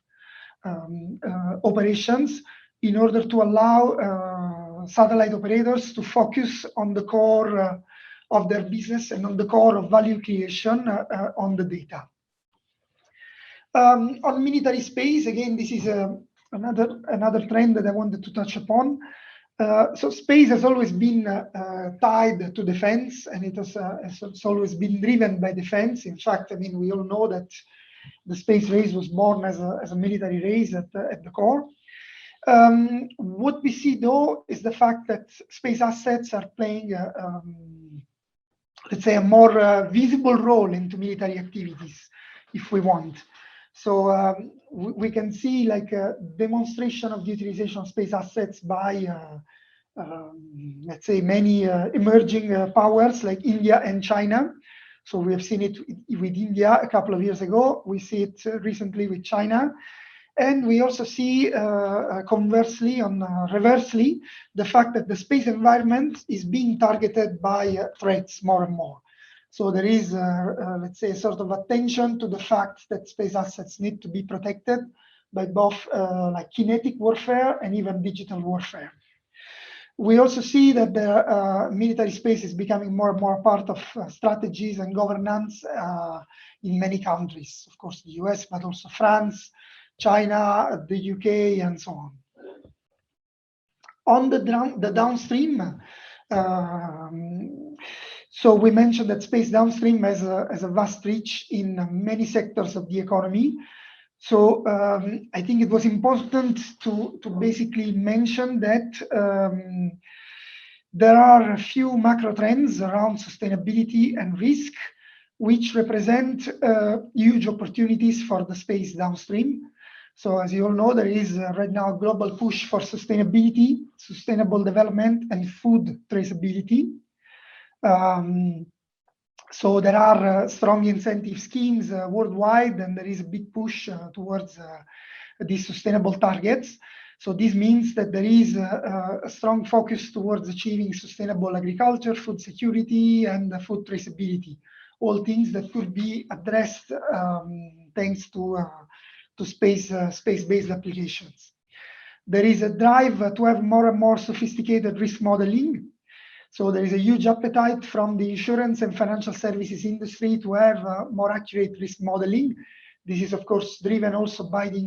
operations in order to allow satellite operators to focus on the core of their business and on the core of value creation on the data. On military space, again, this is another trend that I wanted to touch upon. So space has always been tied to defense, and it's always been driven by defense. In fact, I mean, we all know that the space race was born as a military race at the core. What we see, though, is the fact that space assets are playing, let's say, a more visible role into military activities, if we want. So we can see like a demonstration of the utilization of space assets by, let's say, many emerging powers like India and China. So we have seen it with India a couple of years ago. We see it recently with China. And we also see, conversely, reversely, the fact that the space environment is being targeted by threats more and more. So there is, let's say, a sort of attention to the fact that space assets need to be protected by both like kinetic warfare and even digital warfare. We also see that the military space is becoming more and more part of strategies and governance in many countries. Of course, the US, but also France, China, the UK, and so on. On the downstream, so we mentioned that space downstream has a vast reach in many sectors of the economy. So I think it was important to basically mention that there are a few macro trends around sustainability and risk, which represent huge opportunities for the space downstream. So as you all know, there is right now a global push for sustainability, sustainable development, and food traceability. So there are strong incentive schemes worldwide, and there is a big push towards these sustainable targets. So this means that there is a strong focus towards achieving sustainable agriculture, food security, and food traceability, all things that could be addressed thanks to space-based applications. There is a drive to have more and more sophisticated risk modeling. So there is a huge appetite from the insurance and financial services industry to have more accurate risk modeling. This is, of course, driven also by the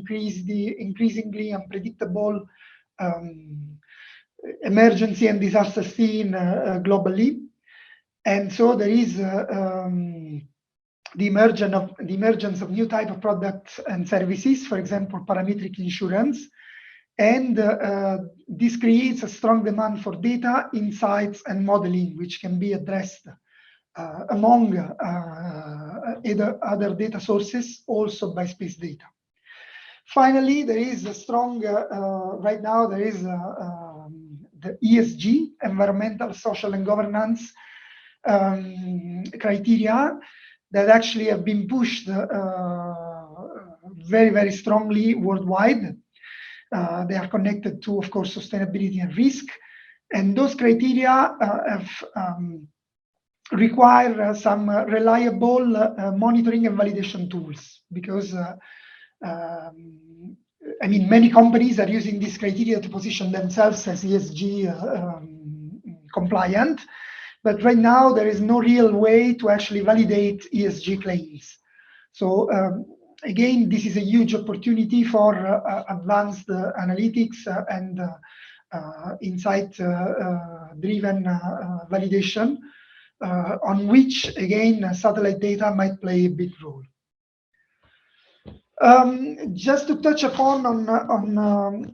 increasingly unpredictable emergency and disaster scene globally. And so there is the emergence of new type of products and services, for example, parametric insurance. And this creates a strong demand for data, insights, and modeling, which can be addressed among other data sources, also by space data. Finally, there is a strong, right now, there is the ESG, environmental, social, and governance criteria that actually have been pushed very, very strongly worldwide. They are connected to, of course, sustainability and risk. And those criteria require some reliable monitoring and validation tools, because I mean, many companies are using these criteria to position themselves as ESG compliant. But right now, there is no real way to actually validate ESG claims. So again, this is a huge opportunity for advanced analytics and insight-driven validation, on which, again, satellite data might play a big role. Just to touch upon on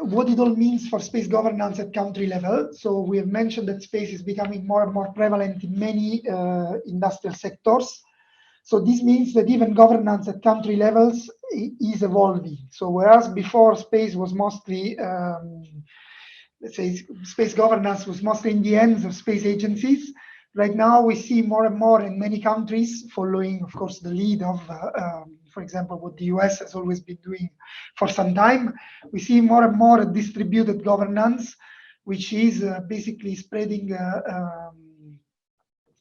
what it all means for space governance at country level. So we have mentioned that space is becoming more and more prevalent in many industrial sectors. So this means that even governance at country levels is evolving. So whereas before space was mostly, let's say, space governance was mostly in the hands of space agencies, right now we see more and more in many countries following, of course, the lead of, for example, what the US has always been doing for some time. We see more and more distributed governance, which is basically spreading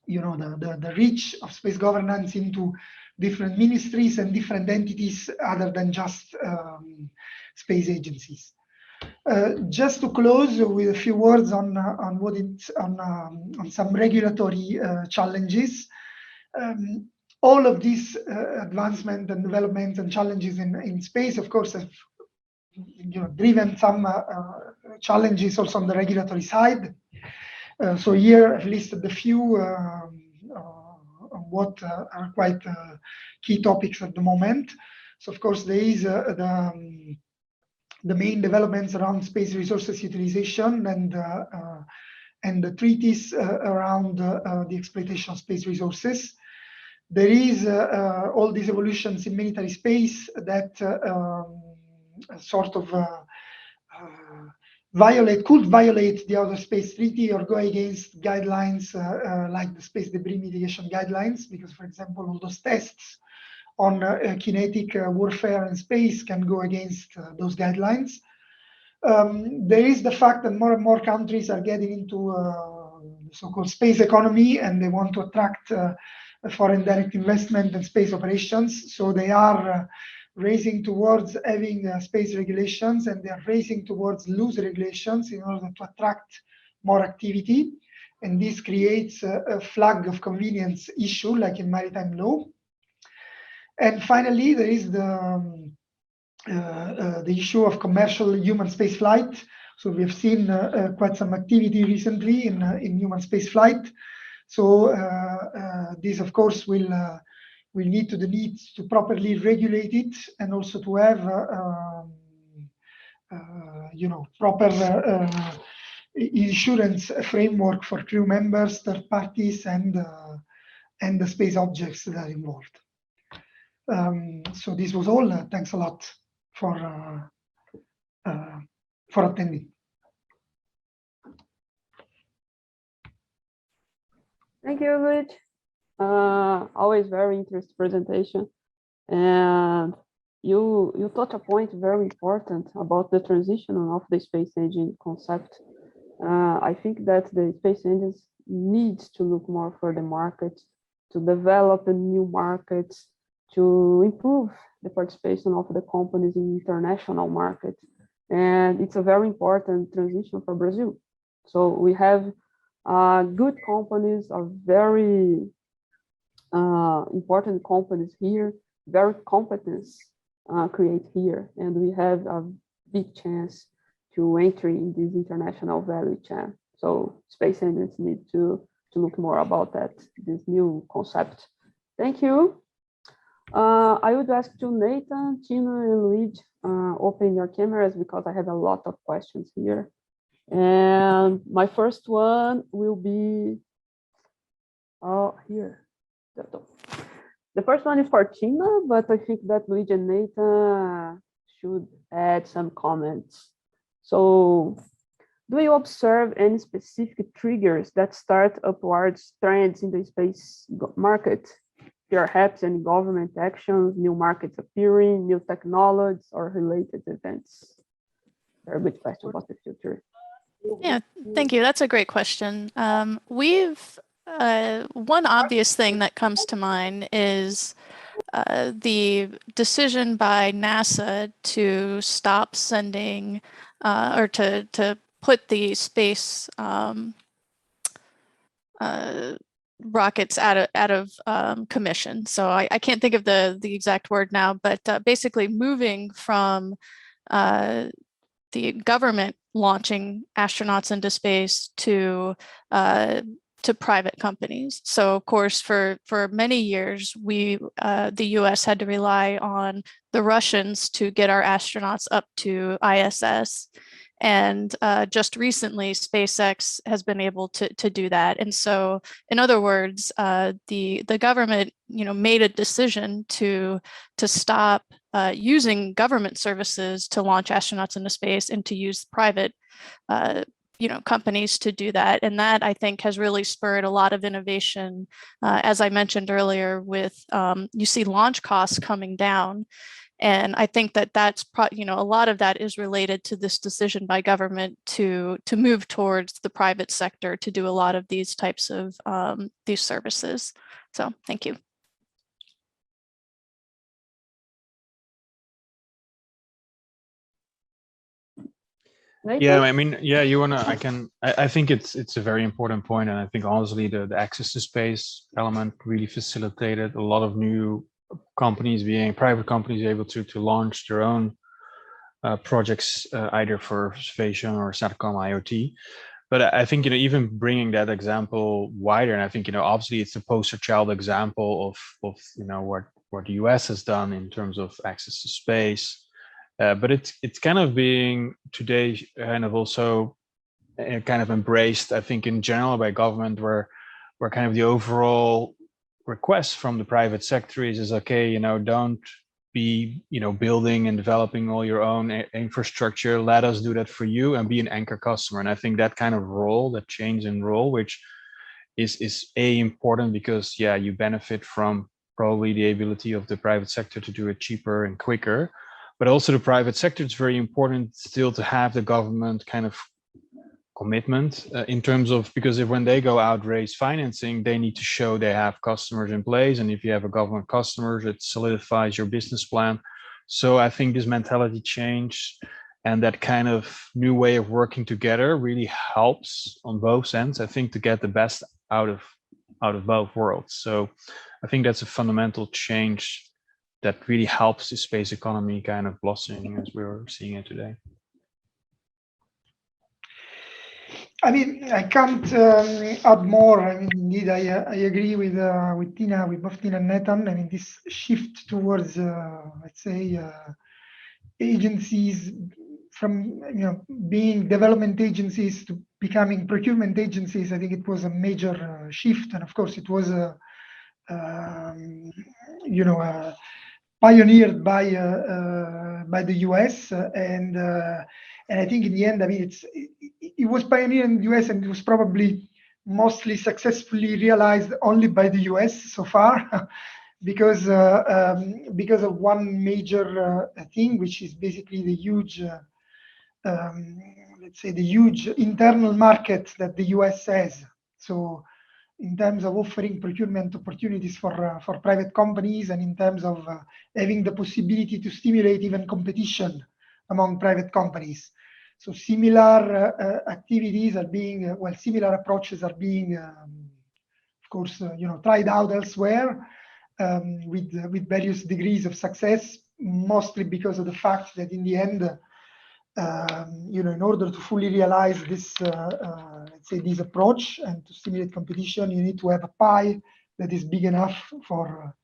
you know, the reach of space governance into different ministries and different entities other than just space agencies. Just to close with a few words on what it's on some regulatory challenges. All of these advancement and developments and challenges in space, of course, have driven some challenges also on the regulatory side. So here I've listed a few what are quite key topics at the moment. So of course there is the main developments around space resources utilization and the treaties around the exploitation of space resources. There is all these evolutions in military space that sort of could violate the Outer Space Treaty or go against guidelines like the space debris mitigation guidelines, because, for example, all those tests on kinetic warfare in space can go against those guidelines. There is the fact that more and more countries are getting into the so-called space economy, and they want to attract foreign direct investment and space operations. So they are racing towards having space regulations, and they are racing towards loose regulations in order to attract more activity. And this creates a flag of convenience issue, like in maritime law. And finally, there is the issue of commercial human space flight. So we have seen quite some activity recently in human space flight. So this, of course, will lead to the need to properly regulate it, and also to have proper insurance framework for crew members, third parties, and the space objects that are involved. So this was all. Thanks a lot for attending. Thank you, Luigi. Always very interesting presentation, and you touch a point very important about the transition of the space engine concept. I think that the space engines need to look more for the market, to develop new markets, to improve the participation of the companies in international markets. And it's a very important transition for Brazil. So we have Good companies are very important companies here, very competence create here, and we have a big chance to enter in this international value chain. So space engines need to look more about that, this new concept. Thank you. I would ask to Nathan, Tina, and Luigi, open your cameras because I have a lot of questions here. And my first one will be here. The first one is for Tina, but I think that Luigi and Nathan should add some comments. So, do you observe any specific triggers that start upwards trends in the space market? Perhaps any government actions, new markets appearing, new technologies, or related events? Very good question about the future. Yeah, thank you. That's a great question. One obvious thing that comes to mind is the decision by NASA to stop sending or to put the space rockets out of commission. So I can't think of the exact word now, but basically moving from the government launching astronauts into space to private companies. So of course, for many years, the US had to rely on the Russians to get our astronauts up to ISS. And just recently, SpaceX has been able to do that. And so, in other words, the government, made a decision to stop using government services to launch astronauts into space and to use private, companies to do that. And that, I think, has really spurred a lot of innovation. As I mentioned earlier, with you see launch costs coming down. And I think that that's a lot of that is related to this decision by government to move towards the private sector to do a lot of these types of these services. So thank you. Yeah, I mean, yeah, I think it's a very important point, and I think honestly the access to space element really facilitated a lot of new companies, being private companies, able to launch their own projects, either for observation or SATCOM IoT. But I think even bringing that example wider, and I think obviously it's a poster child example of what the US has done in terms of access to space. But it's kind of being today kind of also kind of embraced, I think, in general by government, where kind of the overall request from the private sector is okay, don't be building and developing all your own infrastructure. Let us do that for you and be an anchor customer. And I think that kind of role, that change in role, which is important because you benefit from probably the ability of the private sector to do it cheaper and quicker. But also the private sector, it's very important still to have the government kind of commitment in terms of, because when they go out raise financing, they need to show they have customers in place. And if you have a government customers, it solidifies your business plan. So I think this mentality change and that kind of new way of working together really helps on both ends, I think, to get the best out of both worlds. So I think that's a fundamental change that really helps the space economy kind of blossoming as we're seeing it today. I mean, I can't add more. I mean, indeed, I agree with Tina, with both Tina and Nathan. I mean, this shift towards, let's say, agencies from being development agencies to becoming procurement agencies. I think it was a major shift, and of course, it was pioneered by the US, and I think in the end, I mean, it was pioneered in the US, and it was probably mostly successfully realized only by the US so far, because of one major thing, which is basically the huge, let's say, the huge internal market that the US has. So, in terms of offering procurement opportunities for private companies, and in terms of having the possibility to stimulate even competition among private companies. So similar activities are being, similar approaches are being, of course, tried out elsewhere with various degrees of success, mostly because of the fact that in the end, in order to fully realize this, let's say, this approach and to stimulate competition, you need to have a pie that is big enough for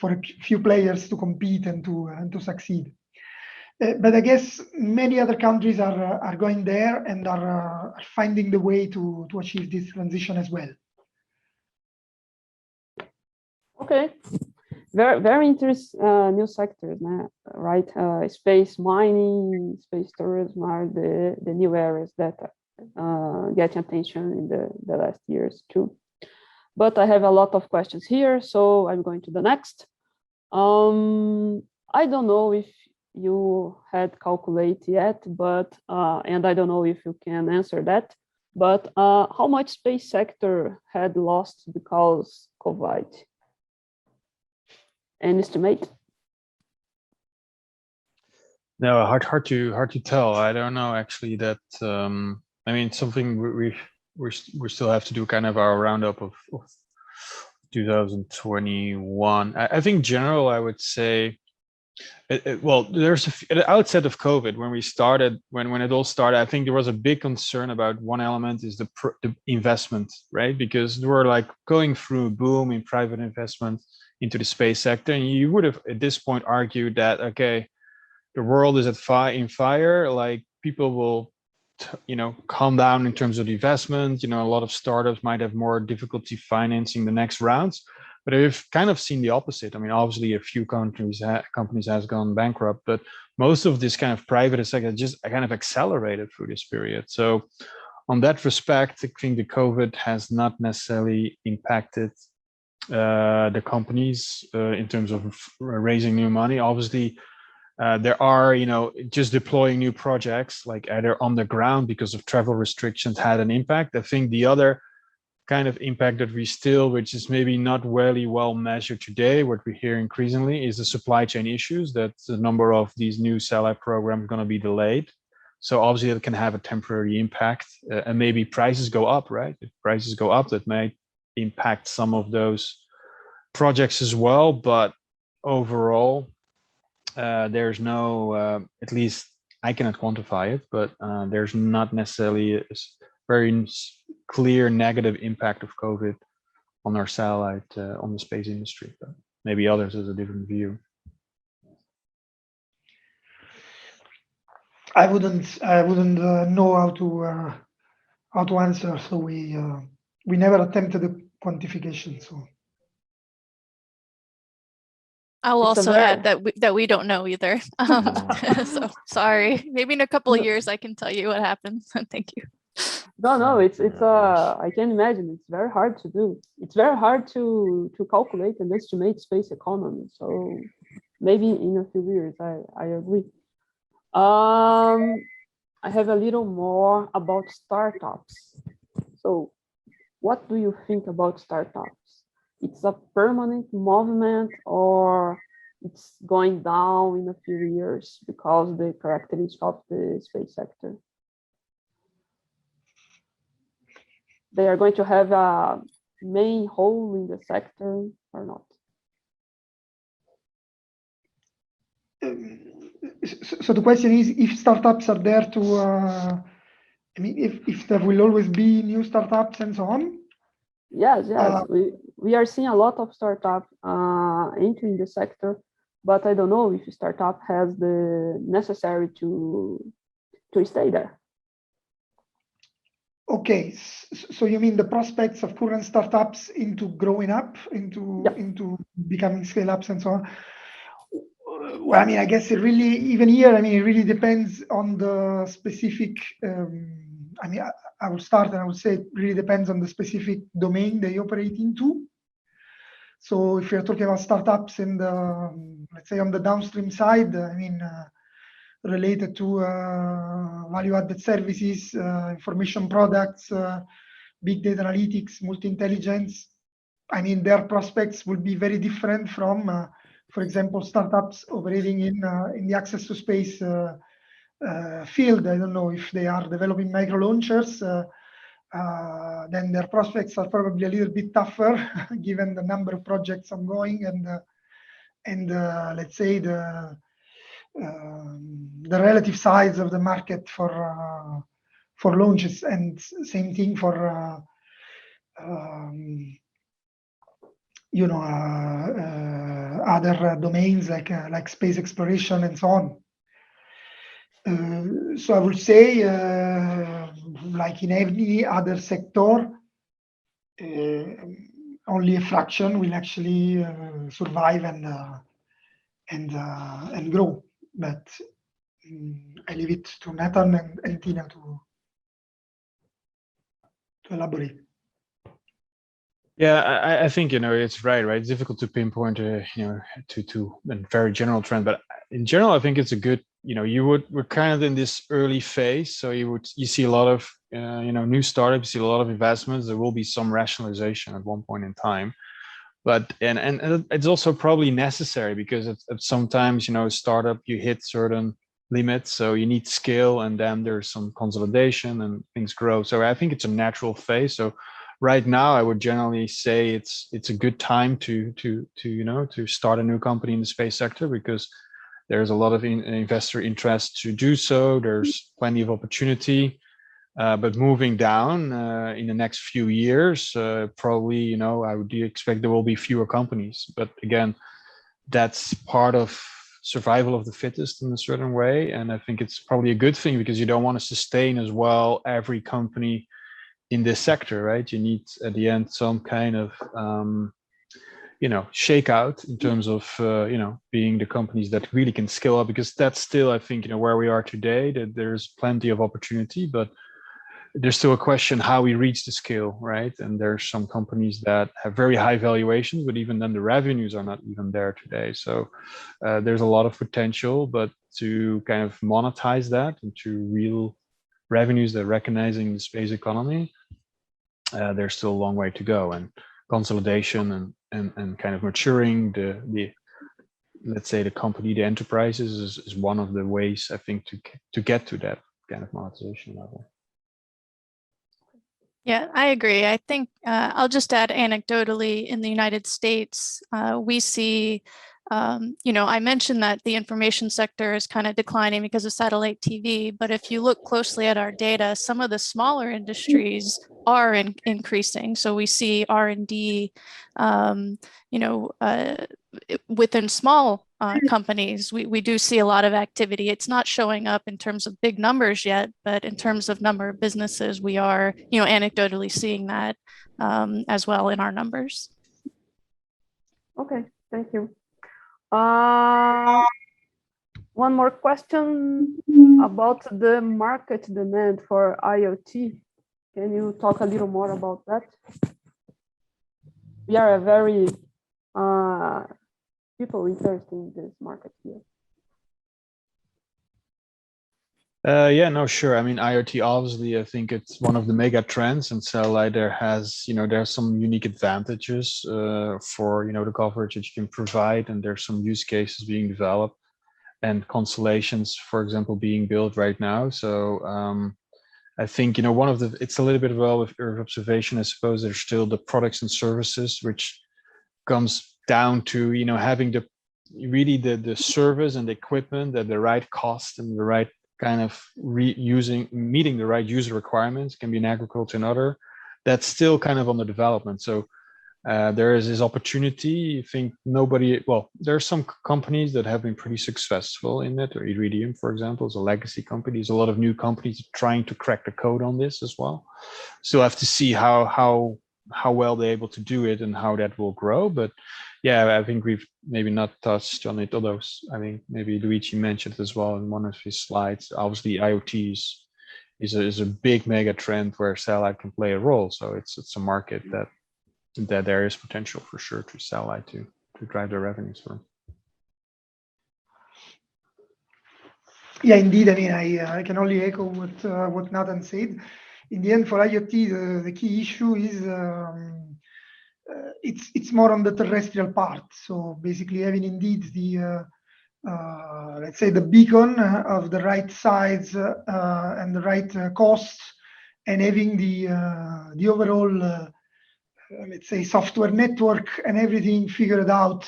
a few players to compete and to succeed. But I guess many other countries are going there and are finding the way to achieve this transition as well. Okay, very interesting new sectors, right? Space mining, space tourism are the new areas that get attention in the last years too. But I have a lot of questions here, so I'm going to the next. I don't know if you had calculated yet, but and I don't know if you can answer that, but how much space sector had lost because COVID? An estimate? No, hard to tell. I don't know actually. That I mean, something we still have to do kind of our roundup of 2021. I think general, I would say. Well, there's at the outset of COVID, when we started, when it all started, I think there was a big concern about one element is the investment, right? Because we're like going through a boom in private investment into the space sector, and you would have at this point argued that okay, the world is in fire, like people will, calm down in terms of investment. A lot of startups might have more difficulty financing the next rounds. But we've kind of seen the opposite. I mean, obviously, a few companies has gone bankrupt, but most of this kind of private sector just kind of accelerated through this period. So, on that respect, I think the COVID has not necessarily impacted the companies in terms of raising new money. Obviously, there are, just deploying new projects, like either on the ground because of travel restrictions, had an impact. I think the other kind of impact that which is maybe not really well measured today, what we hear increasingly is the supply chain issues, that the number of these new satellite programs are going to be delayed. So obviously it can have a temporary impact, and maybe prices go up, right? If prices go up, that may impact some of those projects as well. But overall, there's no, at least I cannot quantify it, but there's not necessarily a very clear negative impact of COVID on our satellite, on the space industry. But maybe others has a different view. I wouldn't know how to answer. So we never attempted a quantification. So I'll also add that we don't know either. So sorry. Maybe in a couple of years I can tell you what happens. Thank you. No, it's I can imagine it's very hard to do. It's very hard to calculate and estimate space economy. So maybe in a few years, I agree. I have a little more about startups. So what do you think about startups? It's a permanent movement, or it's going down in a few years because the characteristics of the space sector? They are going to have a main role in the sector or not? So the question is, if startups are there to, I mean, if there will always be new startups and so on? Yes. We are seeing a lot of startups entering the sector, but I don't know if a startup has the necessary to stay there. Okay, so you mean the prospects of current startups into growing up, into becoming scale-ups and so on? Well, I mean, I guess it really, even here, I mean, it really depends on the specific, I mean, I will start and I would say it really depends on the specific domain they operate into. So if you're talking about startups in the, let's say on the downstream side, I mean, related to value-added services, information products, big data analytics, multi-intelligence, I mean, their prospects will be very different from, for example, startups operating in the access to space field. I don't know if they are developing micro launchers. Then their prospects are probably a little bit tougher given the number of projects ongoing and let's say the relative size of the market for launches, and same thing for other domains like space exploration and so on. So I would say, like in any other sector, only a fraction will actually survive and grow. But I leave it to Nathan and Tina to elaborate. Yeah, I think it's right. It's difficult to pinpoint to a very general trend, but in general, I think it's a good. We're kind of in this early phase, so you see a lot of new startups, you see a lot of investments. There will be some rationalization at one point in time, but and it's also probably necessary because at sometimes startup you hit certain limits, so you need scale, and then there's some consolidation and things grow. So I think it's a natural phase. So right now, I would generally say it's a good time to start a new company in the space sector because there's a lot of investor interest to do so. There's plenty of opportunity, but moving down in the next few years, probably I would expect there will be fewer companies. But again, that's part of survival of the fittest in a certain way, and I think it's probably a good thing because you don't want to sustain as well every company in this sector, right? You need at the end some kind of shakeout in terms of being the companies that really can scale up, because that's still, I think, where we are today, that there's plenty of opportunity, but there's still a question how we reach the scale, right? And there's some companies that have very high valuations, but even then the revenues are not even there today. So there's a lot of potential, but to kind of monetize that into real revenues that are recognizing the space economy, there's still a long way to go. And consolidation and kind of maturing the let's say the company, the enterprises is one of the ways, I think, to get to that kind of monetization level. Yeah, I agree. I think I'll just add anecdotally, in the United States, we see, I mentioned that the information sector is kind of declining because of satellite TV, but if you look closely at our data, some of the smaller industries are increasing. So we see R&D, within small companies, we do see a lot of activity. It's not showing up in terms of big numbers yet, but in terms of number of businesses, we are, anecdotally seeing that as well in our numbers. Okay, thank you. One more question about the market demand for IoT. Can you talk a little more about that? We are a very people interested in this market here. Yeah, no, sure. I mean, IoT, obviously, I think it's one of the mega trends, and satellite there has, there are some unique advantages for, the coverage that you can provide, and there's some use cases being developed and constellations, for example, being built right now. So I think, it's a little bit well with your observation, I suppose. There's still the products and services, which comes down to, having the service and the equipment at the right cost and the right kind of meeting the right user requirements. Can be in agriculture and other. That's still kind of on the development. So there is this opportunity. I think there are some companies that have been pretty successful in it. Or Iridium, for example, is a legacy company. There's a lot of new companies trying to crack the code on this as well. So I have to see how well they're able to do it and how that will grow. But yeah, I think we've maybe not touched on it, although I think maybe Luigi mentioned it as well in one of his slides. Obviously, IoT is a big mega trend where satellite can play a role. So it's a market that there is potential for sure to satellite to drive their revenues from. Yeah, indeed. I mean, I can only echo what Nathan said. In the end, for IoT, the key issue is it's more on the terrestrial part. So basically, having indeed the let's say, the beacon of the right size and the right cost, and having the overall, let's say, software network and everything figured out.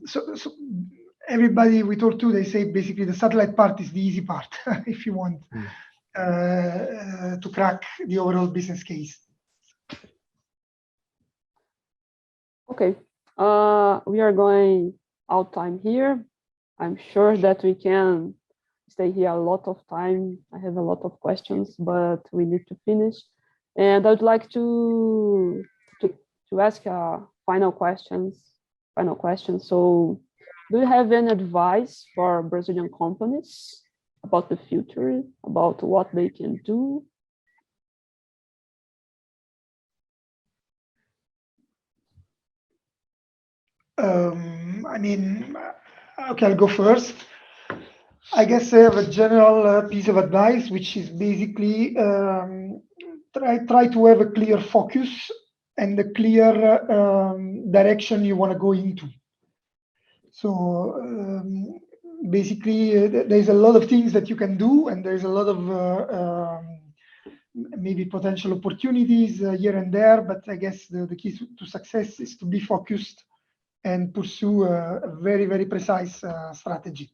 So everybody we talk to, they say basically the satellite part is the easy part if you want to crack the overall business case. Okay, we are going out time here. I'm sure that we can stay here a lot of time. I have a lot of questions, but we need to finish. And I'd like to ask final question. So, do you have any advice for Brazilian companies about the future, about what they can do? I mean, okay, I'll go first. I guess I have a general piece of advice, which is basically try to have a clear focus and a clear direction you want to go into. So basically, there's a lot of things that you can do, and there's a lot of maybe potential opportunities here and there, but I guess the key to success is to be focused and pursue a very, very precise strategy.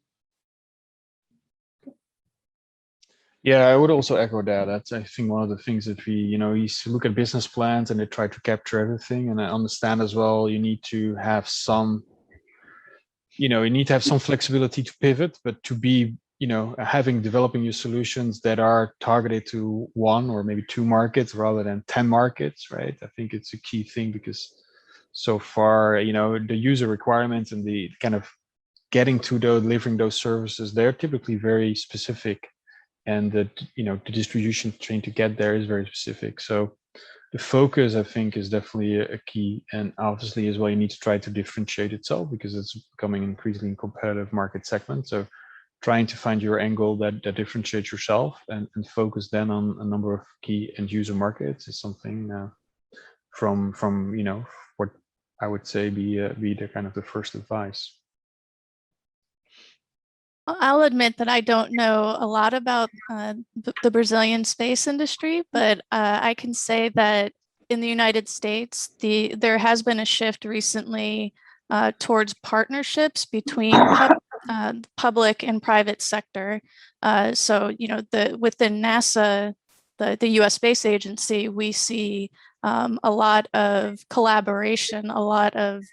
Yeah, I would also echo that. That's, I think, one of the things that we, you look at business plans and they try to capture everything. And I understand as well, you need to have some, some flexibility to pivot, but to be, developing your solutions that are targeted to one or maybe two markets rather than 10 markets, right? I think it's a key thing, because so far, the user requirements and the kind of getting to delivering those services, they're typically very specific. And the distribution chain to get there is very specific. So the focus, I think, is definitely a key. And obviously as well, you need to try to differentiate itself, because it's becoming an increasingly competitive market segment. So trying to find your angle that differentiates yourself and focus then on a number of key end user markets is something from what I would say be the kind of the first advice. I'll admit that I don't know a lot about the Brazilian space industry, but I can say that in the United States, there has been a shift recently towards partnerships between public and private sector. So, within NASA, the U.S. Space Agency, we see a lot of collaboration, a lot of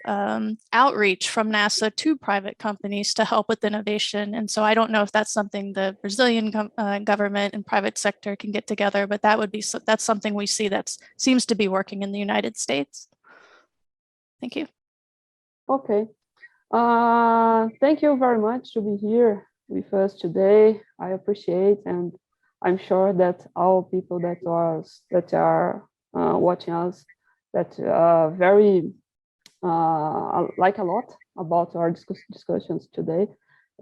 outreach from NASA to private companies to help with innovation. And so I don't know if that's something the Brazilian government and private sector can get together, but that's something we see that seems to be working in the United States. Thank you. Okay. Thank you very much to be here with us today. I appreciate, and I'm sure that all people that are watching us that very like a lot about our discussions today,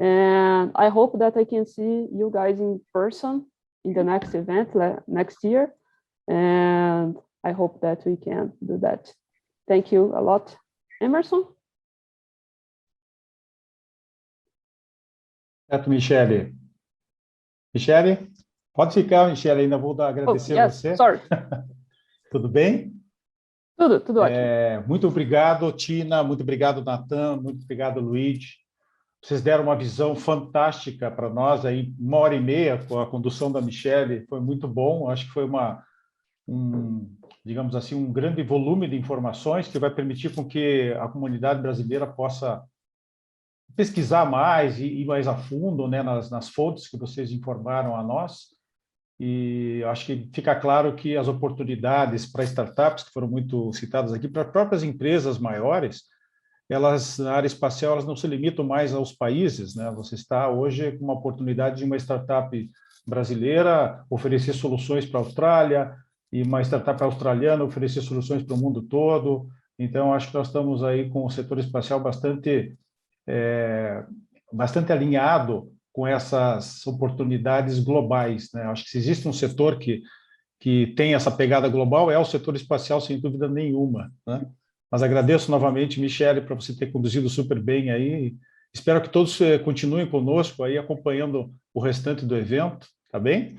and I hope that I can see you guys in person in the next event next year, and I hope that we can do that. Thank you a lot. Emerson? Certo, Michele. Michele? Pode ficar, Michele, ainda vou agradecer a você. Sorry. Tudo bem? Tudo ótimo. Muito obrigado, Tina, muito obrigado, Natan, muito obrigado, Luigi. Vocês deram uma visão fantástica para nós, aí 1h30 com a condução da Michele, foi muito bom. Acho que foi digamos assim, um grande volume de informações que vai permitir com que a comunidade brasileira possa pesquisar mais e ir mais a fundo, né, nas fontes que vocês informaram a nós. E acho que fica claro que as oportunidades para startups, que foram muito citadas aqui, para próprias empresas maiores, elas, na área espacial, elas não se limitam mais aos países, né? Você está hoje com uma oportunidade de uma startup brasileira oferecer soluções para a Austrália, e uma startup australiana oferecer soluções para o mundo todo. Então, acho que nós estamos aí com o setor espacial bastante alinhado com essas oportunidades globais, né? Acho que se existe um setor que tem essa pegada global, é o setor espacial, sem dúvida nenhuma, né? Mas agradeço novamente, Michele, para você ter conduzido super bem aí, Espero que todos continuem conosco aí, acompanhando o restante do evento, tá bem?